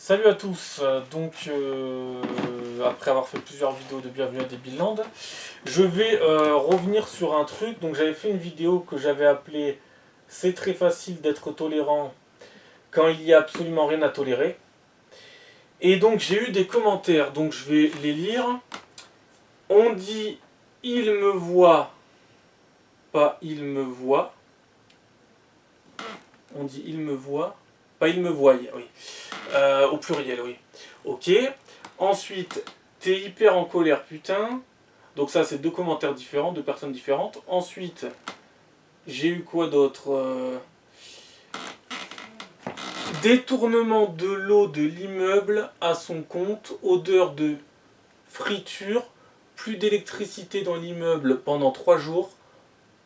Salut à tous, après avoir fait plusieurs vidéos de Bienvenue à Debilland, je vais revenir sur un truc. Donc j'avais fait une vidéo que j'avais appelée C'est très facile d'être tolérant quand il n'y a absolument rien à tolérer. Et donc j'ai eu des commentaires, donc je vais les lire. On dit il me voit, pas il me voit. On dit il me voit, pas il me voyait, oui. Au pluriel, oui. Ok. Ensuite, t'es hyper en colère, putain. Donc ça, c'est deux commentaires différents, deux personnes différentes. Ensuite, j'ai eu quoi d'autre Détournement de l'eau de l'immeuble à son compte, odeur de friture, plus d'électricité dans l'immeuble pendant 3 jours,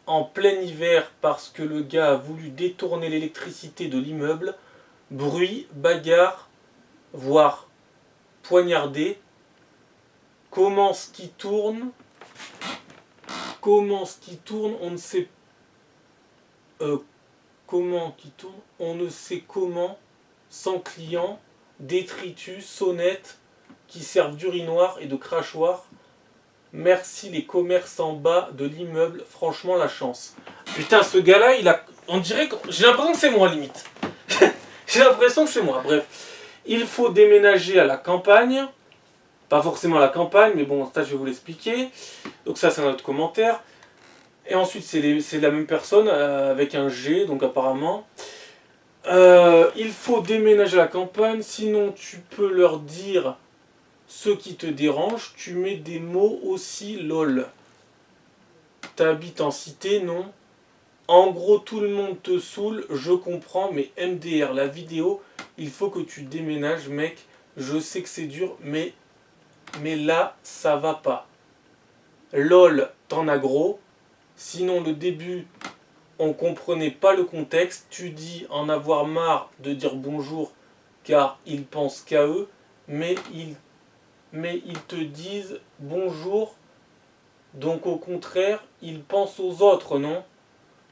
en plein hiver parce que le gars a voulu détourner l'électricité de l'immeuble, bruit, bagarre, voire poignardé, comment ce qui tourne, on ne sait comment qui tourne, on ne sait comment, sans client, détritus, sonnettes qui servent d'urinoir et de crachoir. Merci les commerces en bas de l'immeuble, franchement la chance. Putain, ce gars-là, il a, on dirait, j'ai l'impression que c'est moi limite. J'ai l'impression que c'est moi. Bref, il faut déménager à la campagne. Pas forcément à la campagne, mais bon, ça je vais vous l'expliquer. Donc ça c'est un autre commentaire. Et ensuite c'est la même personne avec un G, donc apparemment. Il faut déménager à la campagne, sinon tu peux leur dire ce qui te dérange. Tu mets des mots aussi lol. T'habites en cité, non? En gros tout le monde te saoule, je comprends, mais MDR, la vidéo, il faut que tu déménages mec. Je sais que c'est dur, mais là, ça va pas. LOL, t'en as gros. Sinon, le début, on comprenait pas le contexte. Tu dis en avoir marre de dire bonjour, car ils pensent qu'à eux, mais ils te disent bonjour, donc au contraire, ils pensent aux autres, non?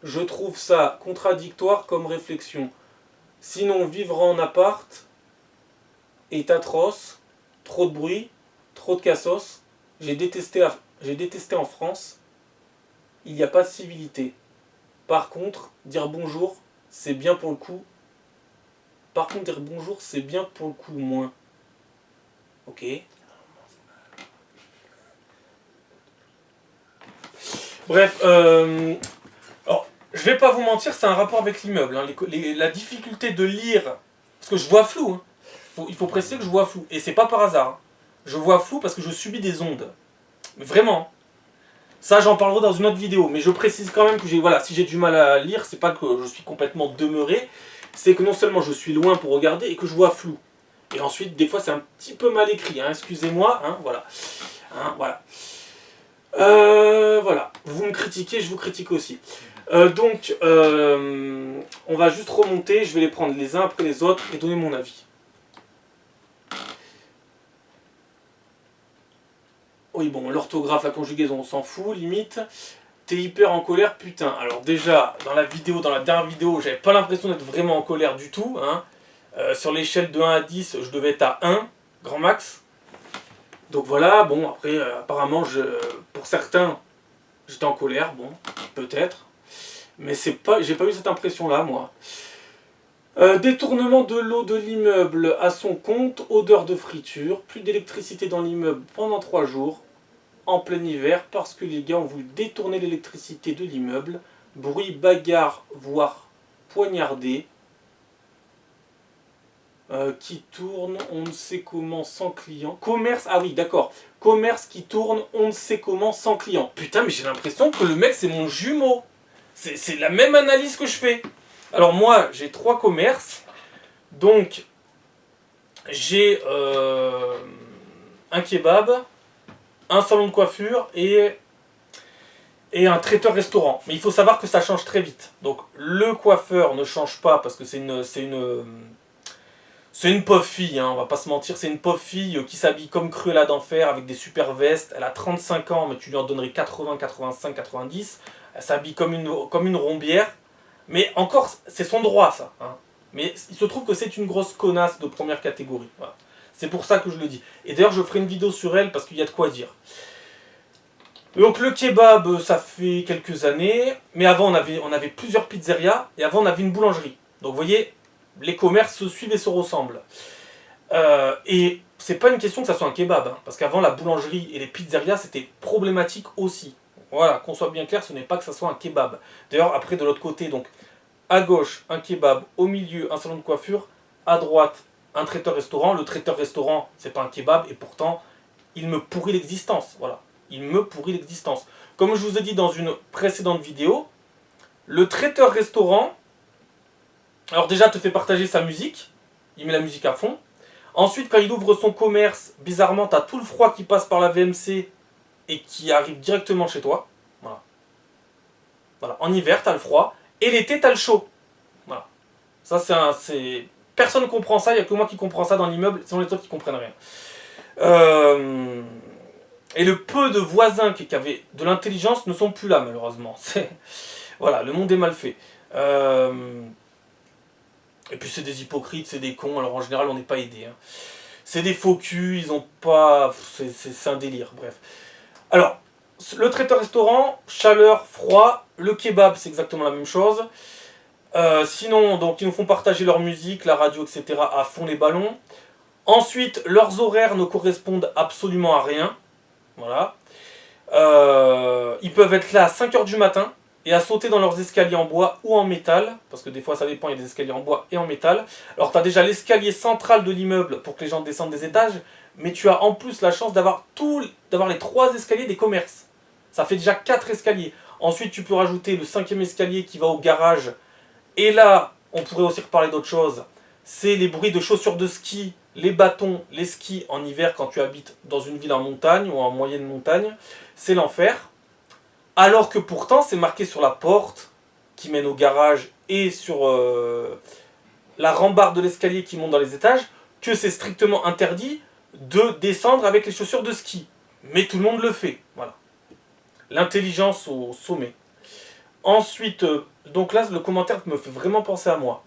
Je trouve ça contradictoire comme réflexion. Sinon, vivre en appart est atroce, trop de bruit, trop de cassos. J'ai détesté en France. Il n'y a pas de civilité. Par contre, dire bonjour, c'est bien pour le coup. Moins. Ok. Bref, alors, je vais pas vous mentir, c'est un rapport avec l'immeuble. Hein. La difficulté de lire, parce que je vois flou. Hein. Il faut préciser que je vois flou. Et c'est pas par hasard. Hein. Je vois flou parce que je subis des ondes. Mais vraiment. Ça, j'en parlerai dans une autre vidéo. Mais je précise quand même que si j'ai du mal à lire, c'est pas que je suis complètement demeuré. C'est que non seulement je suis loin pour regarder et que je vois flou. Et ensuite, des fois, c'est un petit peu mal écrit. Hein, excusez-moi. Hein, voilà. Voilà. Voilà. Vous me critiquez, je vous critique aussi. On va juste remonter. Je vais les prendre les uns après les autres et donner mon avis. Oui, bon, l'orthographe, la conjugaison, on s'en fout, limite. T'es hyper en colère, putain. Alors déjà, dans la dernière vidéo, j'avais pas l'impression d'être vraiment en colère du tout. Hein. Sur l'échelle de 1 à 10, je devais être à 1, grand max. Donc voilà, bon, après, apparemment, pour certains, j'étais en colère, bon, peut-être. Mais j'ai pas eu cette impression-là, moi. Détournement de l'eau de l'immeuble à son compte, odeur de friture, plus d'électricité dans l'immeuble pendant 3 jours, en plein hiver, parce que les gars ont voulu détourner l'électricité de l'immeuble, bruit, bagarre, voire poignardé, qui tourne, on ne sait comment, sans client. Commerce, ah oui, d'accord. Commerce qui tourne, on ne sait comment, sans client. Putain, mais j'ai l'impression que le mec, c'est mon jumeau. C'est la même analyse que je fais. Alors moi, j'ai 3 commerces. Donc, j'ai un kebab, un salon de coiffure et un traiteur-restaurant. Mais il faut savoir que ça change très vite. Donc, le coiffeur ne change pas parce que c'est une pauvre fille, hein, on va pas se mentir, c'est une pauvre fille qui s'habille comme Cruella d'Enfer avec des super vestes. Elle a 35 ans, mais tu lui en donnerais 80, 85, 90. Elle s'habille comme une rombière. Mais encore, c'est son droit, ça. Hein. Mais il se trouve que c'est une grosse connasse de première catégorie. Voilà. C'est pour ça que je le dis. Et d'ailleurs, je ferai une vidéo sur elle parce qu'il y a de quoi dire. Donc le kebab, ça fait quelques années. Mais avant, on avait plusieurs pizzerias. Et avant, on avait une boulangerie. Donc vous voyez, les commerces se suivent et se ressemblent. Et c'est pas une question que ça soit un kebab. Hein, parce qu'avant, la boulangerie et les pizzerias, c'était problématique aussi. Voilà, qu'on soit bien clair, ce n'est pas que ça soit un kebab. D'ailleurs, après, de l'autre côté, donc, à gauche, un kebab. Au milieu, un salon de coiffure. À droite, un traiteur-restaurant. Le traiteur-restaurant, c'est pas un kebab. Et pourtant, il me pourrit l'existence. Voilà. Il me pourrit l'existence. Comme je vous ai dit dans une précédente vidéo, le traiteur-restaurant, alors déjà, te fait partager sa musique. Il met la musique à fond. Ensuite, quand il ouvre son commerce, bizarrement, tu as tout le froid qui passe par la VMC et qui arrive directement chez toi. Voilà. Voilà. En hiver, tu as le froid. Et l'été, tu as le chaud. Voilà. Ça, c'est... Personne ne comprend ça. Il n'y a que moi qui comprends ça dans l'immeuble. Sinon, les autres qui comprennent rien. Et le peu de voisins qui avaient de l'intelligence ne sont plus là, malheureusement. Voilà, le monde est mal fait. Et puis c'est des hypocrites, c'est des cons, alors en général on n'est pas aidé. Hein. C'est des faux culs, ils ont pas... C'est un délire, bref. Alors, le traiteur-restaurant, chaleur, froid, le kebab c'est exactement la même chose. Sinon, donc ils nous font partager leur musique, la radio, etc. à fond les ballons. Ensuite, leurs horaires ne correspondent absolument à rien. Voilà. Ils peuvent être là à 5h du matin et à sauter dans leurs escaliers en bois ou en métal, parce que des fois ça dépend, il y a des escaliers en bois et en métal. Alors tu as déjà l'escalier central de l'immeuble pour que les gens descendent des étages, mais tu as en plus la chance d'avoir les 3 escaliers des commerces. Ça fait déjà 4 escaliers. Ensuite tu peux rajouter le 5e escalier qui va au garage, et là on pourrait aussi reparler d'autre chose, c'est les bruits de chaussures de ski, les bâtons, les skis en hiver quand tu habites dans une ville en montagne ou en moyenne montagne, c'est l'enfer. Alors que pourtant, c'est marqué sur la porte qui mène au garage et sur la rambarde de l'escalier qui monte dans les étages que c'est strictement interdit de descendre avec les chaussures de ski. Mais tout le monde le fait. Voilà. L'intelligence au sommet. Ensuite, donc là, le commentaire me fait vraiment penser à moi.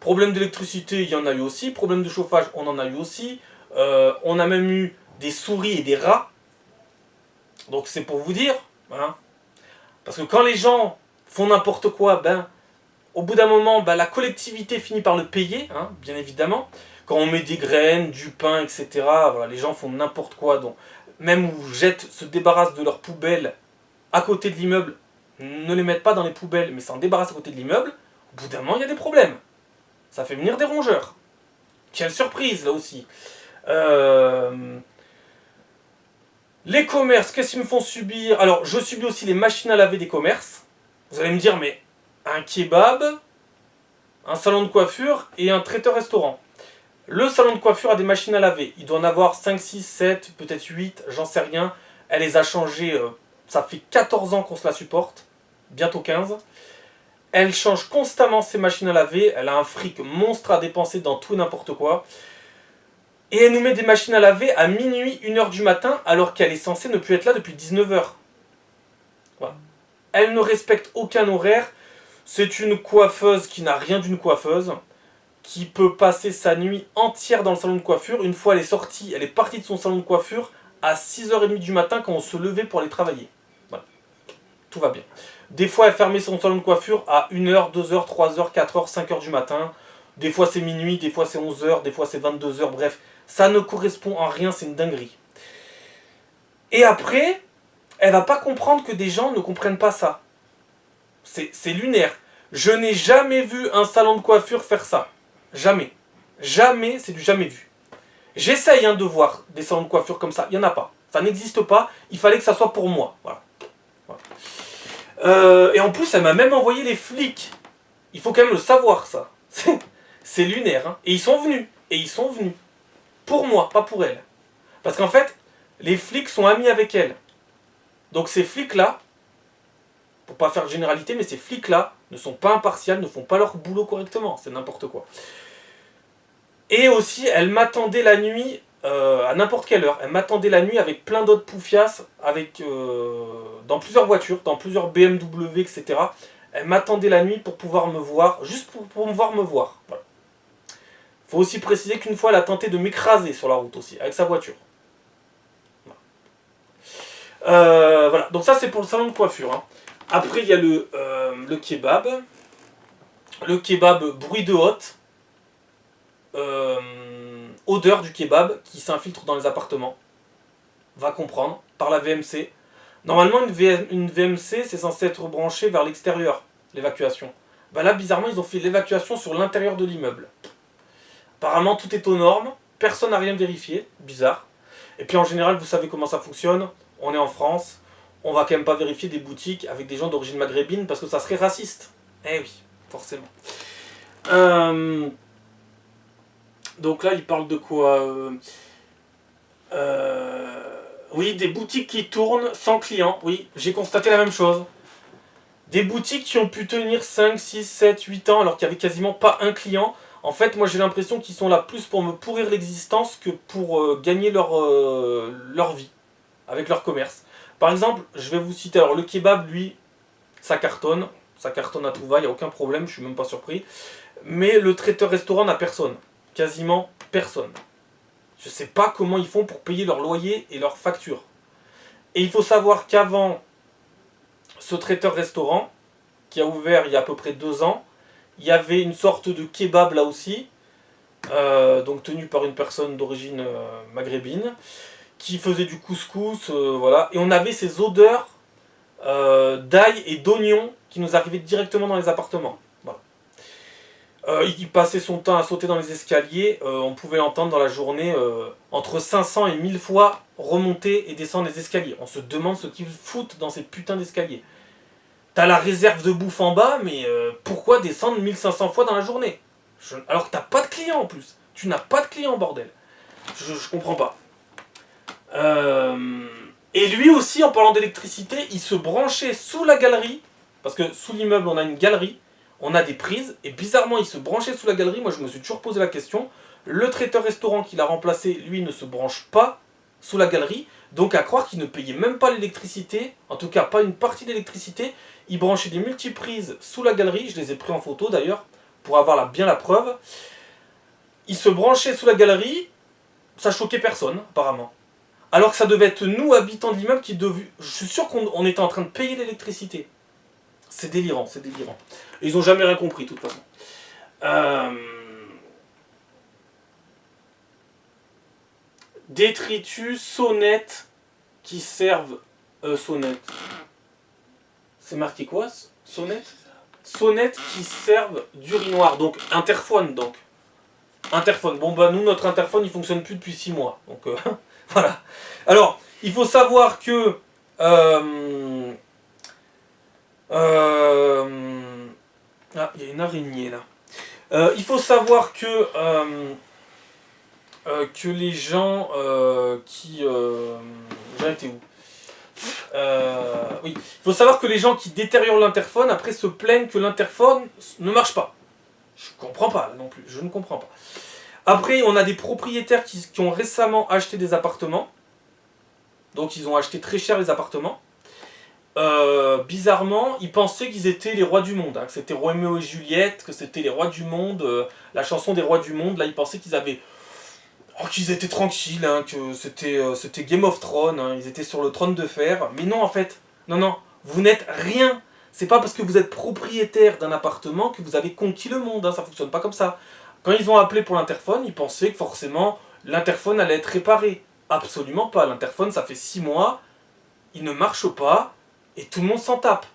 Problème d'électricité, il y en a eu aussi. Problème de chauffage, on en a eu aussi. On a même eu des souris et des rats. Donc c'est pour vous dire, hein, parce que quand les gens font n'importe quoi, ben, au bout d'un moment, ben, la collectivité finit par le payer, hein, bien évidemment. Quand on met des graines, du pain, etc., voilà, les gens font n'importe quoi. Donc, même ou se débarrassent de leurs poubelles à côté de l'immeuble, ne les mettent pas dans les poubelles, mais s'en débarrassent à côté de l'immeuble, au bout d'un moment, il y a des problèmes. Ça fait venir des rongeurs. Quelle surprise, là aussi. Les commerces, qu'est-ce qu'ils me font subir? Alors, je subis aussi les machines à laver des commerces. Vous allez me dire, mais un kebab, un salon de coiffure et un traiteur-restaurant. Le salon de coiffure a des machines à laver. Il doit en avoir 5, 6, 7, peut-être 8, j'en sais rien. Elle les a changées, ça fait 14 ans qu'on se la supporte, bientôt 15. Elle change constamment ses machines à laver, elle a un fric monstre à dépenser dans tout et n'importe quoi. Et elle nous met des machines à laver à minuit, 1h du matin, alors qu'elle est censée ne plus être là depuis 19h. Voilà. Elle ne respecte aucun horaire. C'est une coiffeuse qui n'a rien d'une coiffeuse, qui peut passer sa nuit entière dans le salon de coiffure. Une fois elle est sortie, elle est partie de son salon de coiffure à 6h30 du matin quand on se levait pour aller travailler. Voilà. Tout va bien. Des fois elle fermait son salon de coiffure à 1h, 2h, 3h, 4h, 5h du matin. Des fois c'est minuit, des fois c'est 11h, des fois c'est 22h, bref. Ça ne correspond à rien, c'est une dinguerie. Et après, elle va pas comprendre que des gens ne comprennent pas ça. C'est lunaire. Je n'ai jamais vu un salon de coiffure faire ça. Jamais. Jamais, c'est du jamais vu. J'essaye de voir des salons de coiffure comme ça. Il n'y en a pas. Ça n'existe pas. Il fallait que ça soit pour moi. Voilà. Voilà. Et en plus, elle m'a même envoyé les flics. Il faut quand même le savoir, ça. C'est lunaire. Hein. Et ils sont venus. Et ils sont venus. Pour moi, pas pour elle. Parce qu'en fait, les flics sont amis avec elle. Donc ces flics-là, pour pas faire de généralité, mais ces flics-là ne sont pas impartials, ne font pas leur boulot correctement. C'est n'importe quoi. Et aussi, elle m'attendait la nuit, à n'importe quelle heure. Elle m'attendait la nuit avec plein d'autres poufias, dans plusieurs voitures, dans plusieurs BMW, etc. Elle m'attendait la nuit pour pouvoir me voir, juste pour pouvoir me voir. Voilà. Faut aussi préciser qu'une fois, elle a tenté de m'écraser sur la route aussi, avec sa voiture. Voilà, donc ça c'est pour le salon de coiffure. Hein. Après, il y a le kebab. Le kebab, bruit de hotte. Odeur du kebab qui s'infiltre dans les appartements. Va comprendre, par la VMC. Normalement, une VMC, c'est censé être branché vers l'extérieur, l'évacuation. Bah là, bizarrement, ils ont fait l'évacuation sur l'intérieur de l'immeuble. Apparemment, tout est aux normes, personne n'a rien vérifié, bizarre. Et puis en général, vous savez comment ça fonctionne, on est en France, on va quand même pas vérifier des boutiques avec des gens d'origine maghrébine parce que ça serait raciste. Eh oui, forcément. Donc là, il parle de quoi Oui, des boutiques qui tournent sans clients. Oui, j'ai constaté la même chose. Des boutiques qui ont pu tenir 5, 6, 7, 8 ans alors qu'il n'y avait quasiment pas un client. En fait, moi j'ai l'impression qu'ils sont là plus pour me pourrir l'existence que pour gagner leur vie avec leur commerce. Par exemple, je vais vous citer, alors le kebab, lui, ça cartonne à tout va, il n'y a aucun problème, je suis même pas surpris. Mais le traiteur-restaurant n'a personne, quasiment personne. Je sais pas comment ils font pour payer leur loyer et leurs factures. Et il faut savoir qu'avant ce traiteur-restaurant, qui a ouvert il y a à peu près 2 ans, il y avait une sorte de kebab là aussi, donc tenu par une personne d'origine maghrébine, qui faisait du couscous, voilà. Et on avait ces odeurs d'ail et d'oignon qui nous arrivaient directement dans les appartements. Voilà. Il passait son temps à sauter dans les escaliers, on pouvait l'entendre dans la journée entre 500 et 1000 fois remonter et descendre les escaliers. On se demande ce qu'ils foutent dans ces putains d'escaliers. T'as la réserve de bouffe en bas, mais pourquoi descendre 1500 fois dans la journée alors que t'as pas de clients en plus. Tu n'as pas de clients, bordel. Je comprends pas. Et lui aussi, en parlant d'électricité, il se branchait sous la galerie, parce que sous l'immeuble, on a une galerie, on a des prises, et bizarrement, il se branchait sous la galerie. Moi, je me suis toujours posé la question. Le traiteur-restaurant qui l'a remplacé, lui, ne se branche pas sous la galerie, donc à croire qu'il ne payait même pas l'électricité, en tout cas pas une partie d'électricité. Il branchait des multiprises sous la galerie, je les ai pris en photo d'ailleurs, pour avoir bien la preuve. Il se branchait sous la galerie, ça choquait personne, apparemment. Alors que ça devait être nous, habitants de l'immeuble, qui devions... Je suis sûr qu'on était en train de payer l'électricité. C'est délirant, c'est délirant. Et ils n'ont jamais rien compris, de toute façon. Détritus, sonnettes qui servent... sonnettes. C'est marqué quoi? Sonnettes? Sonnettes qui servent d'urinoir. Donc, interphone, donc. Interphone. Bon, bah, nous, notre interphone, il fonctionne plus depuis 6 mois. Donc, voilà. Alors, il faut savoir que... Ah, il y a une araignée, là. Il faut savoir que les gens qui... J'en étais où? Oui. Il faut savoir que les gens qui détériorent l'interphone, après, se plaignent que l'interphone ne marche pas. Je comprends pas, non plus. Je ne comprends pas. Après, on a des propriétaires qui ont récemment acheté des appartements. Donc, ils ont acheté très cher les appartements. Bizarrement, ils pensaient qu'ils étaient les rois du monde. Hein, que c'était Roméo et Juliette, que c'était les rois du monde. La chanson des rois du monde. Là, ils pensaient qu'ils avaient... Oh, qu'ils étaient tranquilles, hein, que c'était Game of Thrones. Hein, ils étaient sur le trône de fer. Mais non, en fait. Non, non. Vous n'êtes rien. C'est pas parce que vous êtes propriétaire d'un appartement que vous avez conquis le monde. Hein, ça fonctionne pas comme ça. Quand ils ont appelé pour l'interphone, ils pensaient que forcément l'interphone allait être réparé. Absolument pas. L'interphone, ça fait 6 mois, il ne marche pas et tout le monde s'en tape.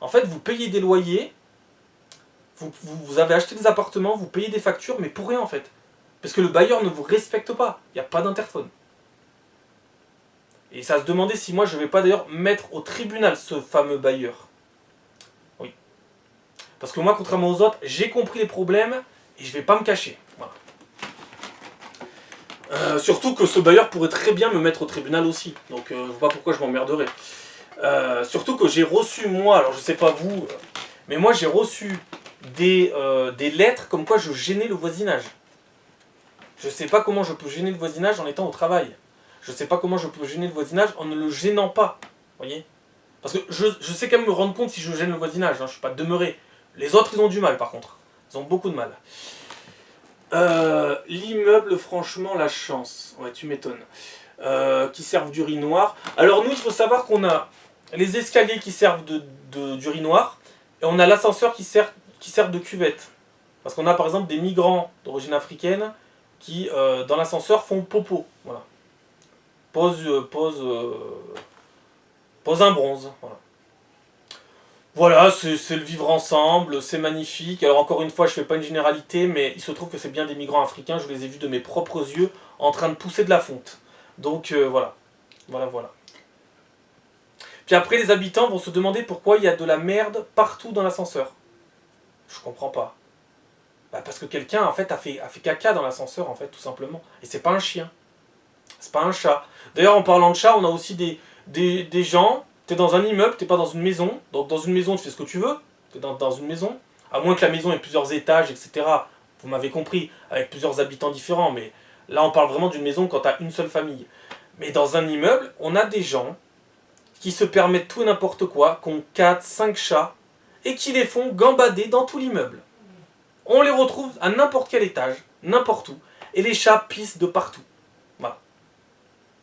En fait, vous payez des loyers, vous avez acheté des appartements, vous payez des factures, mais pour rien en fait. Parce que le bailleur ne vous respecte pas. Il n'y a pas d'interphone. Et ça se demandait si moi je ne vais pas d'ailleurs mettre au tribunal ce fameux bailleur. Oui. Parce que moi, contrairement aux autres, j'ai compris les problèmes. Et je vais pas me cacher. Voilà. Surtout que ce bailleur pourrait très bien me mettre au tribunal aussi. Donc je vois pas pourquoi je m'emmerderais. Surtout que j'ai reçu, moi, alors je sais pas vous, mais moi j'ai reçu des lettres comme quoi je gênais le voisinage. Je sais pas comment je peux gêner le voisinage en étant au travail. Je sais pas comment je peux gêner le voisinage en ne le gênant pas. Vous voyez? Parce que je sais quand même me rendre compte si je gêne le voisinage, hein, je suis pas demeuré. Les autres, ils ont du mal par contre. Ils ont beaucoup de mal. L'immeuble, franchement, la chance. Ouais, tu m'étonnes. Qui servent d'urinoir. Alors nous, il faut savoir qu'on a les escaliers qui servent d'urinoir et on a l'ascenseur qui sert de cuvette. Parce qu'on a par exemple des migrants d'origine africaine qui, dans l'ascenseur, font popo. Voilà. Pose un bronze. Voilà. Voilà, c'est le vivre ensemble, c'est magnifique. Alors encore une fois, je ne fais pas une généralité, mais il se trouve que c'est bien des migrants africains. Je les ai vus de mes propres yeux en train de pousser de la fonte. Donc voilà. Voilà. Puis après, les habitants vont se demander pourquoi il y a de la merde partout dans l'ascenseur. Je comprends pas. Bah parce que quelqu'un en fait a fait caca dans l'ascenseur, en fait, tout simplement. Et c'est pas un chien. C'est pas un chat. D'ailleurs, en parlant de chat, on a aussi des gens. T'es dans un immeuble, t'es pas dans une maison. Donc dans une maison, tu fais ce que tu veux. T'es dans une maison. À moins que la maison ait plusieurs étages, etc. Vous m'avez compris, avec plusieurs habitants différents. Mais là, on parle vraiment d'une maison quand t'as une seule famille. Mais dans un immeuble, on a des gens qui se permettent tout et n'importe quoi, qui ont 4, 5 chats, et qui les font gambader dans tout l'immeuble. On les retrouve à n'importe quel étage, n'importe où. Et les chats pissent de partout. Voilà.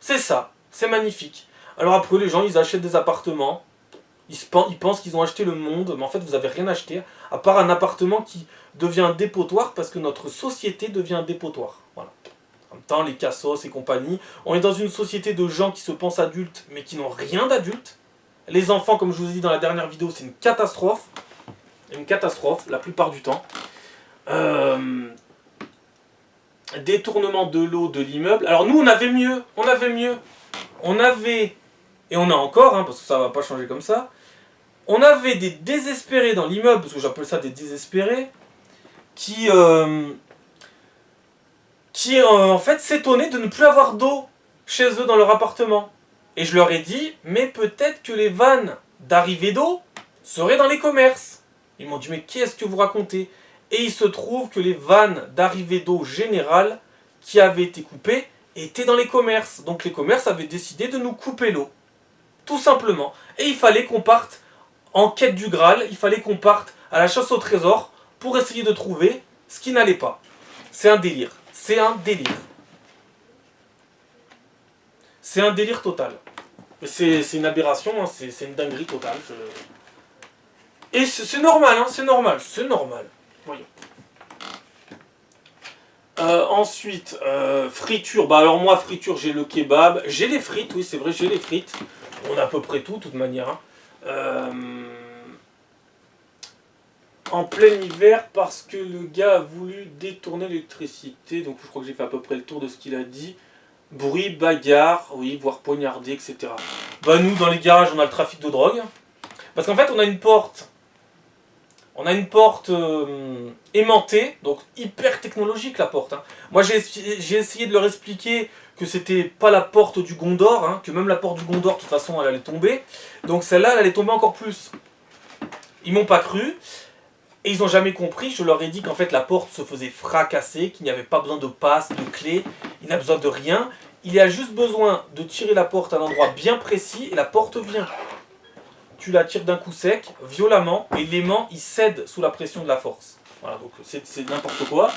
C'est ça, c'est magnifique. Alors après, les gens, ils achètent des appartements. Ils pensent qu'ils ont acheté le monde, mais en fait, vous n'avez rien acheté, à part un appartement qui devient un dépotoir, parce que notre société devient un dépotoir. Voilà. En même temps, les cassos et compagnie. On est dans une société de gens qui se pensent adultes, mais qui n'ont rien d'adulte. Les enfants, comme je vous ai dit dans la dernière vidéo, c'est une catastrophe. Une catastrophe, la plupart du temps. Détournement de l'eau de l'immeuble. Alors nous, on avait mieux. Et on a encore, hein, parce que ça va pas changer comme ça. On avait des désespérés dans l'immeuble, parce que j'appelle ça des désespérés, qui en fait s'étonnaient de ne plus avoir d'eau chez eux dans leur appartement. Et je leur ai dit, mais peut-être que les vannes d'arrivée d'eau seraient dans les commerces. Ils m'ont dit, mais qu'est-ce que vous racontez? Et il se trouve que les vannes d'arrivée d'eau générale qui avaient été coupées étaient dans les commerces. Donc les commerces avaient décidé de nous couper l'eau. Tout simplement. Et il fallait qu'on parte en quête du Graal, il fallait qu'on parte à la chasse au trésor pour essayer de trouver ce qui n'allait pas. C'est un délire. C'est un délire. C'est un délire total. C'est une aberration, hein, c'est une dinguerie totale. Et c'est normal, hein, c'est normal. Voyons. Ensuite, friture. Bah alors moi, friture, j'ai le kebab. J'ai les frites, oui, c'est vrai, j'ai les frites. On a à peu près tout, de toute manière. Hein. En plein hiver, parce que le gars a voulu détourner l'électricité. Donc je crois que j'ai fait à peu près le tour de ce qu'il a dit. Bruit, bagarre, oui, voire poignardé, etc. Bah nous, dans les garages, on a le trafic de drogue. Parce qu'en fait, on a une porte. Aimantée, donc hyper technologique la porte. Hein. Moi j'ai essayé de leur expliquer que c'était pas la porte du Gondor, hein, que même la porte du Gondor de toute façon elle allait tomber. Donc celle-là elle allait tomber encore plus. Ils m'ont pas cru et ils ont jamais compris. Je leur ai dit qu'en fait la porte se faisait fracasser, qu'il n'y avait pas besoin de passe, de clé, il n'a besoin de rien. Il y a juste besoin de tirer la porte à un endroit bien précis et la porte vient. Tu la tires d'un coup sec, violemment, et l'aimant il cède sous la pression de la force. Voilà, donc c'est n'importe quoi.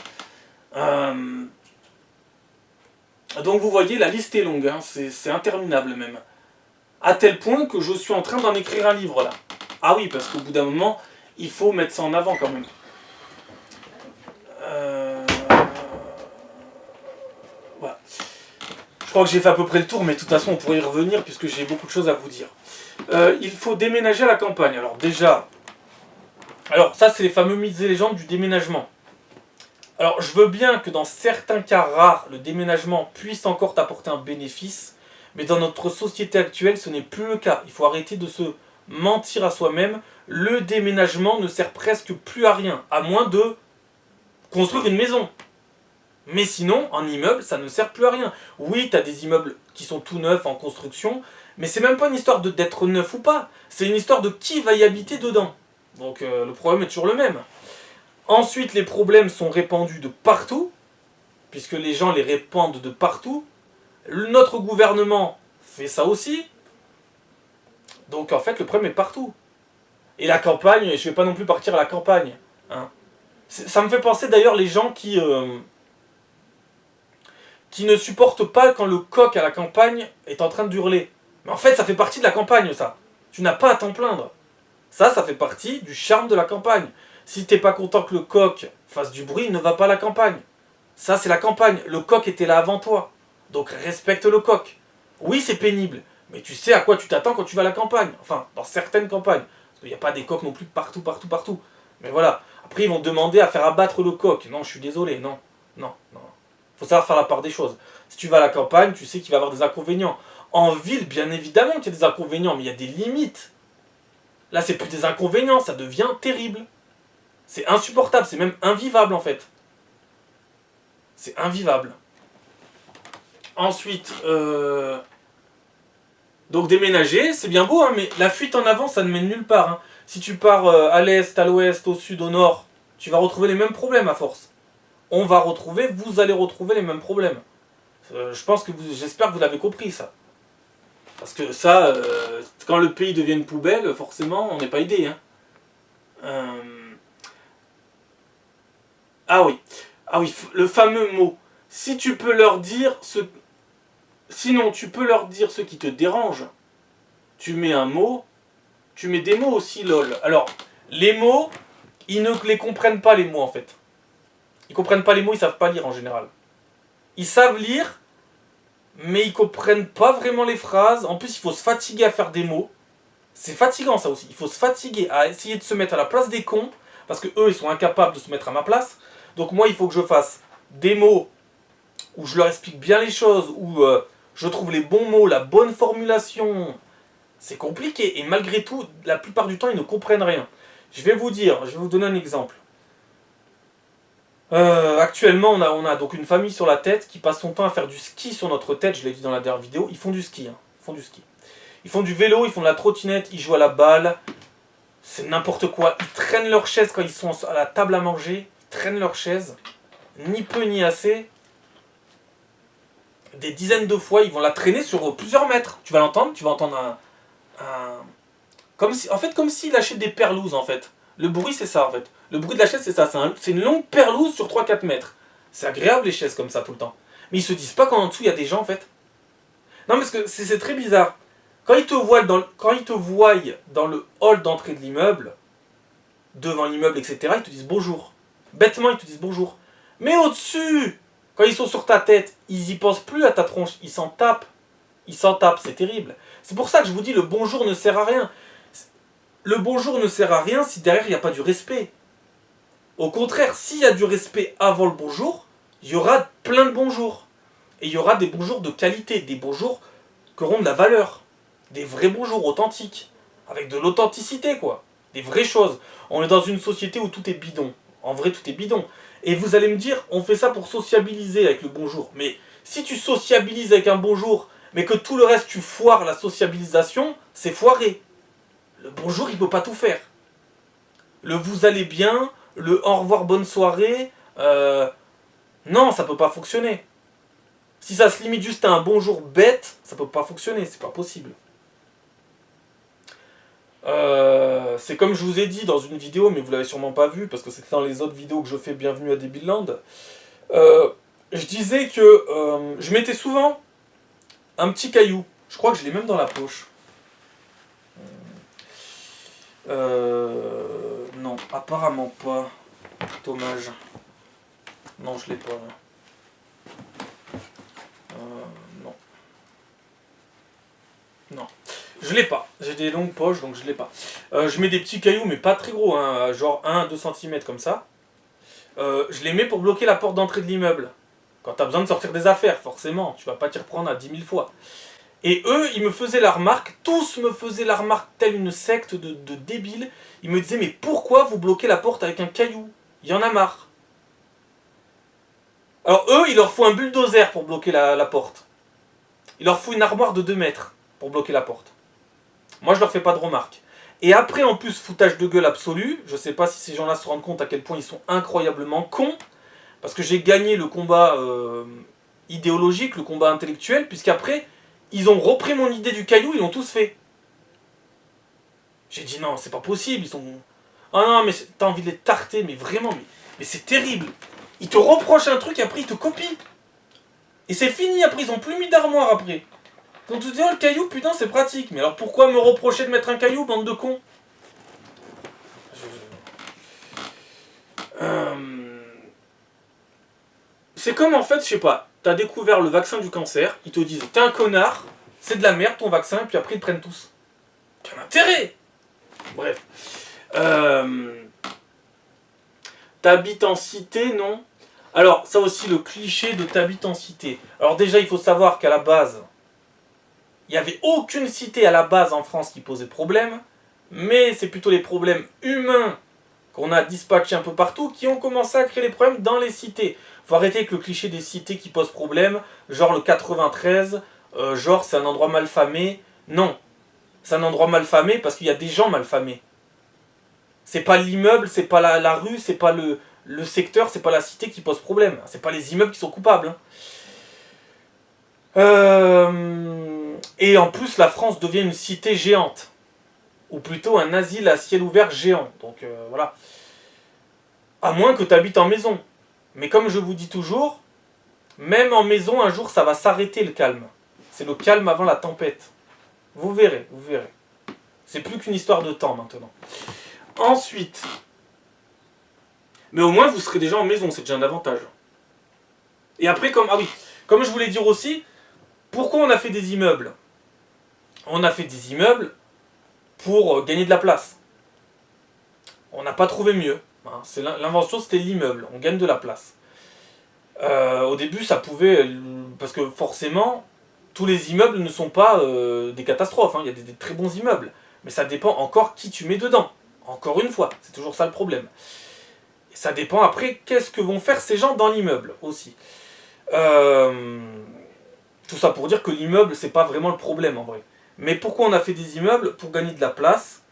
Donc vous voyez, la liste est longue, hein, c'est interminable même. À tel point que je suis en train d'en écrire un livre là. Ah oui, parce qu'au bout d'un moment, il faut mettre ça en avant quand même. Voilà. Je crois que j'ai fait à peu près le tour, mais de toute façon on pourrait y revenir puisque j'ai beaucoup de choses à vous dire. Il faut déménager à la campagne. Alors déjà, ça c'est les fameux mythes et légendes du déménagement. Alors je veux bien que dans certains cas rares, le déménagement puisse encore t'apporter un bénéfice, mais dans notre société actuelle, ce n'est plus le cas. Il faut arrêter de se mentir à soi-même. Le déménagement ne sert presque plus à rien, à moins de construire une maison. Mais sinon, en immeuble, ça ne sert plus à rien. Oui, tu as des immeubles qui sont tout neufs en construction, mais c'est même pas une histoire d'être neuf ou pas. C'est une histoire de qui va y habiter dedans. Donc le problème est toujours le même. Ensuite, les problèmes sont répandus de partout, puisque les gens les répandent de partout. Notre gouvernement fait ça aussi. Donc en fait, le problème est partout. Et la campagne, je vais pas non plus partir à la campagne. Hein. Ça me fait penser d'ailleurs les gens qui ne supportent pas quand le coq à la campagne est en train d'hurler. Mais en fait, ça fait partie de la campagne, ça. Tu n'as pas à t'en plaindre. Ça fait partie du charme de la campagne. Si t'es pas content que le coq fasse du bruit, ne va pas à la campagne. Ça, c'est la campagne. Le coq était là avant toi. Donc respecte le coq. Oui, c'est pénible, mais tu sais à quoi tu t'attends quand tu vas à la campagne. Enfin, dans certaines campagnes. Parce qu'il n'y a pas des coqs non plus partout, partout, partout. Mais voilà. Après, ils vont te demander à faire abattre le coq. Non, je suis désolé, non. Non, non. Faut savoir faire la part des choses. Si tu vas à la campagne, tu sais qu'il va y avoir des inconvénients. En ville, bien évidemment qu'il y a des inconvénients, mais il y a des limites. Là, c'est plus des inconvénients, ça devient terrible. C'est insupportable, c'est même invivable en fait. C'est invivable. Ensuite, donc déménager, c'est bien beau, hein, mais la fuite en avant, ça ne mène nulle part. Hein. Si tu pars à l'est, à l'ouest, au sud, au nord, tu vas retrouver les mêmes problèmes à force. Vous allez retrouver les mêmes problèmes. Je pense que j'espère que vous l'avez compris ça. Parce que ça, quand le pays devient une poubelle, forcément, on n'est pas aidé. Hein. Ah oui, le fameux mot. Si tu peux leur dire ce... Sinon, tu peux leur dire ce qui te dérange. Tu mets un mot, tu mets des mots aussi, lol. Alors, les mots, ils ne les comprennent pas, les mots, en fait. Ils comprennent pas les mots, ils savent pas lire, en général. Ils savent lire, mais ils comprennent pas vraiment les phrases. En plus, il faut se fatiguer à faire des mots. C'est fatigant, ça aussi. Il faut se fatiguer à essayer de se mettre à la place des cons, parce que eux, ils sont incapables de se mettre à ma place. Donc moi, il faut que je fasse des mots où je leur explique bien les choses, où je trouve les bons mots, la bonne formulation. C'est compliqué, et malgré tout, la plupart du temps, ils ne comprennent rien. Je vais vous donner un exemple. Actuellement, on a donc une famille sur la tête qui passe son temps à faire du ski sur notre tête, je l'ai dit dans la dernière vidéo. Ils font du ski, hein. Ils font du ski. Ils font du vélo, ils font de la trottinette, ils jouent à la balle. C'est n'importe quoi. Ils traînent leur chaise quand ils sont à la table à manger. Ils traînent leur chaise. Ni peu ni assez. Des dizaines de fois, ils vont la traîner sur plusieurs mètres. Tu vas l'entendre, tu vas entendre comme s'il lâchait des perlouses en fait. Le bruit c'est ça en fait. Le bruit de la chaise c'est ça. C'est une longue perlouse sur 3-4 mètres. C'est agréable les chaises comme ça tout le temps. Mais ils se disent pas qu'en dessous il y a des gens en fait. Non parce que c'est très bizarre. Quand ils te voient dans le hall d'entrée de l'immeuble, devant l'immeuble, etc., ils te disent bonjour. Bêtement, ils te disent bonjour. Mais au-dessus, quand ils sont sur ta tête, ils y pensent plus à ta tronche, ils s'en tapent. Ils s'en tapent, c'est terrible. C'est pour ça que je vous dis, le bonjour ne sert à rien. Le bonjour ne sert à rien si derrière il n'y a pas du respect. Au contraire, s'il y a du respect avant le bonjour, il y aura plein de bonjours. Et il y aura des bonjours de qualité, des bonjours qui auront de la valeur. Des vrais bonjours authentiques. Avec de l'authenticité, quoi. Des vraies choses. On est dans une société où tout est bidon. En vrai, tout est bidon. Et vous allez me dire, on fait ça pour sociabiliser avec le bonjour. Mais si tu sociabilises avec un bonjour, mais que tout le reste, tu foires la sociabilisation, c'est foiré. Le bonjour, il ne peut pas tout faire. Le vous allez bien, le au revoir, bonne soirée, non, ça ne peut pas fonctionner. Si ça se limite juste à un bonjour bête, ça ne peut pas fonctionner, c'est pas possible. C'est comme je vous ai dit dans une vidéo, mais vous l'avez sûrement pas vu, parce que c'était dans les autres vidéos que je fais Bienvenue à Debilland. Je disais que je mettais souvent un petit caillou. Je crois que je l'ai même dans la poche. Non, apparemment pas. Dommage. Non, je l'ai pas. Non. Non. Je l'ai pas. J'ai des longues poches, donc je l'ai pas. Je mets des petits cailloux, mais pas très gros, hein, genre 1-2 cm comme ça. Je les mets pour bloquer la porte d'entrée de l'immeuble. Quand tu as besoin de sortir des affaires, forcément, tu vas pas t'y reprendre à 10 000 fois. Et eux, ils me faisaient la remarque, tous me faisaient la remarque, telle une secte de débiles. Ils me disaient, mais pourquoi vous bloquez la porte avec un caillou? Il y en a marre. Alors eux, il leur faut un bulldozer pour bloquer la porte. Il leur faut une armoire de 2 mètres pour bloquer la porte. Moi, je leur fais pas de remarques. Et après, en plus, foutage de gueule absolu. Je sais pas si ces gens-là se rendent compte à quel point ils sont incroyablement cons. Parce que j'ai gagné le combat idéologique, le combat intellectuel, puisqu'après, ils ont repris mon idée du caillou, ils l'ont tous fait. J'ai dit non, c'est pas possible, ils sont... Ah non, mais t'as envie de les tarter, mais vraiment, mais c'est terrible. Ils te reprochent un truc et après ils te copient. Et c'est fini, après ils ont plus mis d'armoire après. Ils ont tout dit, oh le caillou, putain c'est pratique. Mais alors pourquoi me reprocher de mettre un caillou, bande de cons? C'est comme en fait, je sais pas, t'as découvert le vaccin du cancer, ils te disent t'es un connard, c'est de la merde ton vaccin, et puis après ils te prennent tous. Quel intérêt? Bref. T'habites en cité, non? Alors, ça aussi, le cliché de t'habites en cité. Alors déjà, il faut savoir qu'à la base, il n'y avait aucune cité à la base en France qui posait problème, mais c'est plutôt les problèmes humains qu'on a dispatchés un peu partout qui ont commencé à créer les problèmes dans les cités. Faut arrêter avec le cliché des cités qui posent problème, genre le 93, genre c'est un endroit malfamé. Non, c'est un endroit malfamé parce qu'il y a des gens malfamés. C'est pas l'immeuble, c'est pas la rue, c'est pas le secteur, c'est pas la cité qui pose problème. C'est pas les immeubles qui sont coupables. Et en plus, la France devient une cité géante. Ou plutôt un asile à ciel ouvert géant. Donc voilà. À moins que tu habites en maison. Mais comme je vous dis toujours, même en maison, un jour, ça va s'arrêter le calme. C'est le calme avant la tempête. Vous verrez, vous verrez. C'est plus qu'une histoire de temps maintenant. Ensuite, mais au moins vous serez déjà en maison, c'est déjà un avantage. Et après, comme je voulais dire aussi, pourquoi on a fait des immeubles? On a fait des immeubles pour gagner de la place. On n'a pas trouvé mieux. C'est l'invention, c'était l'immeuble. On gagne de la place. Au début, ça pouvait... Parce que forcément, tous les immeubles ne sont pas des catastrophes. Il y a des très bons immeubles. Mais ça dépend encore qui tu mets dedans. Encore une fois, c'est toujours ça le problème. Et ça dépend après, qu'est-ce que vont faire ces gens dans l'immeuble aussi. Tout ça pour dire que l'immeuble, c'est pas vraiment le problème en vrai. Mais pourquoi on a fait des immeubles? Pour gagner de la place.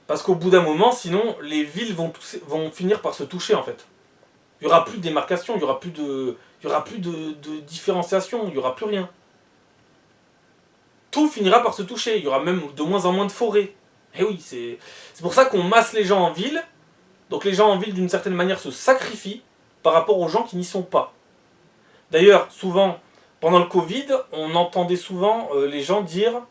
Parce qu'au bout d'un moment, sinon, les villes vont finir par se toucher en fait. Il n'y aura plus de démarcation, il n'y aura plus de différenciation, il n'y aura plus rien. Tout finira par se toucher, il y aura même de moins en moins de forêts. Et oui, c'est pour ça qu'on masse les gens en ville. Donc les gens en ville, d'une certaine manière, se sacrifient par rapport aux gens qui n'y sont pas. D'ailleurs, souvent, pendant le Covid, on entendait souvent les gens dire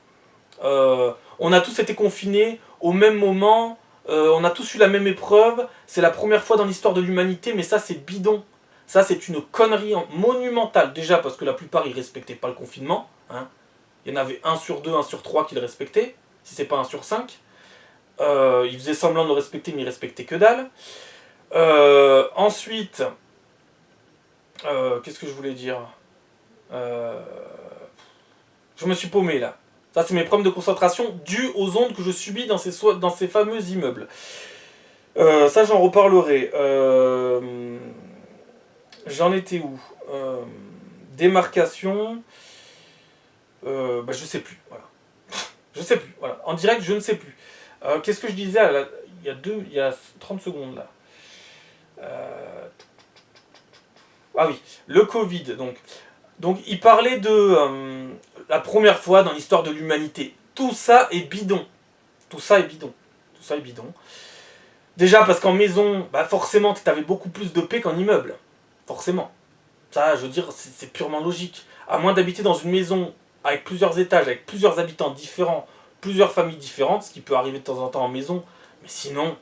on a tous été confinés au même moment, on a tous eu la même épreuve, c'est la première fois dans l'histoire de l'humanité, mais ça c'est bidon. Ça c'est une connerie monumentale. Déjà parce que la plupart ils respectaient pas le confinement. Il y en avait 1 sur 2, 1 sur 3 qui le respectaient, si c'est pas 1 sur 5. Ils faisaient semblant de le respecter, mais ils respectaient que dalle. Ensuite, qu'est-ce que je voulais dire? Je me suis paumé là. Ça, c'est mes problèmes de concentration dus aux ondes que je subis dans ces fameux immeubles. Ça, j'en reparlerai. J'en étais où? Démarcation. Je sais plus. Voilà. Je sais plus. Voilà. En direct, je ne sais plus. Qu'est-ce que je disais il y a 30 secondes là. Ah oui, le Covid. Donc il parlait de la première fois dans l'histoire de l'humanité. Tout ça est bidon. Tout ça est bidon. Tout ça est bidon. Déjà parce qu'en maison, forcément, tu avais beaucoup plus de paix qu'en immeuble. Forcément. Ça, je veux dire, c'est purement logique. À moins d'habiter dans une maison avec plusieurs étages, avec plusieurs habitants différents, plusieurs familles différentes, ce qui peut arriver de temps en temps en maison. Mais sinon,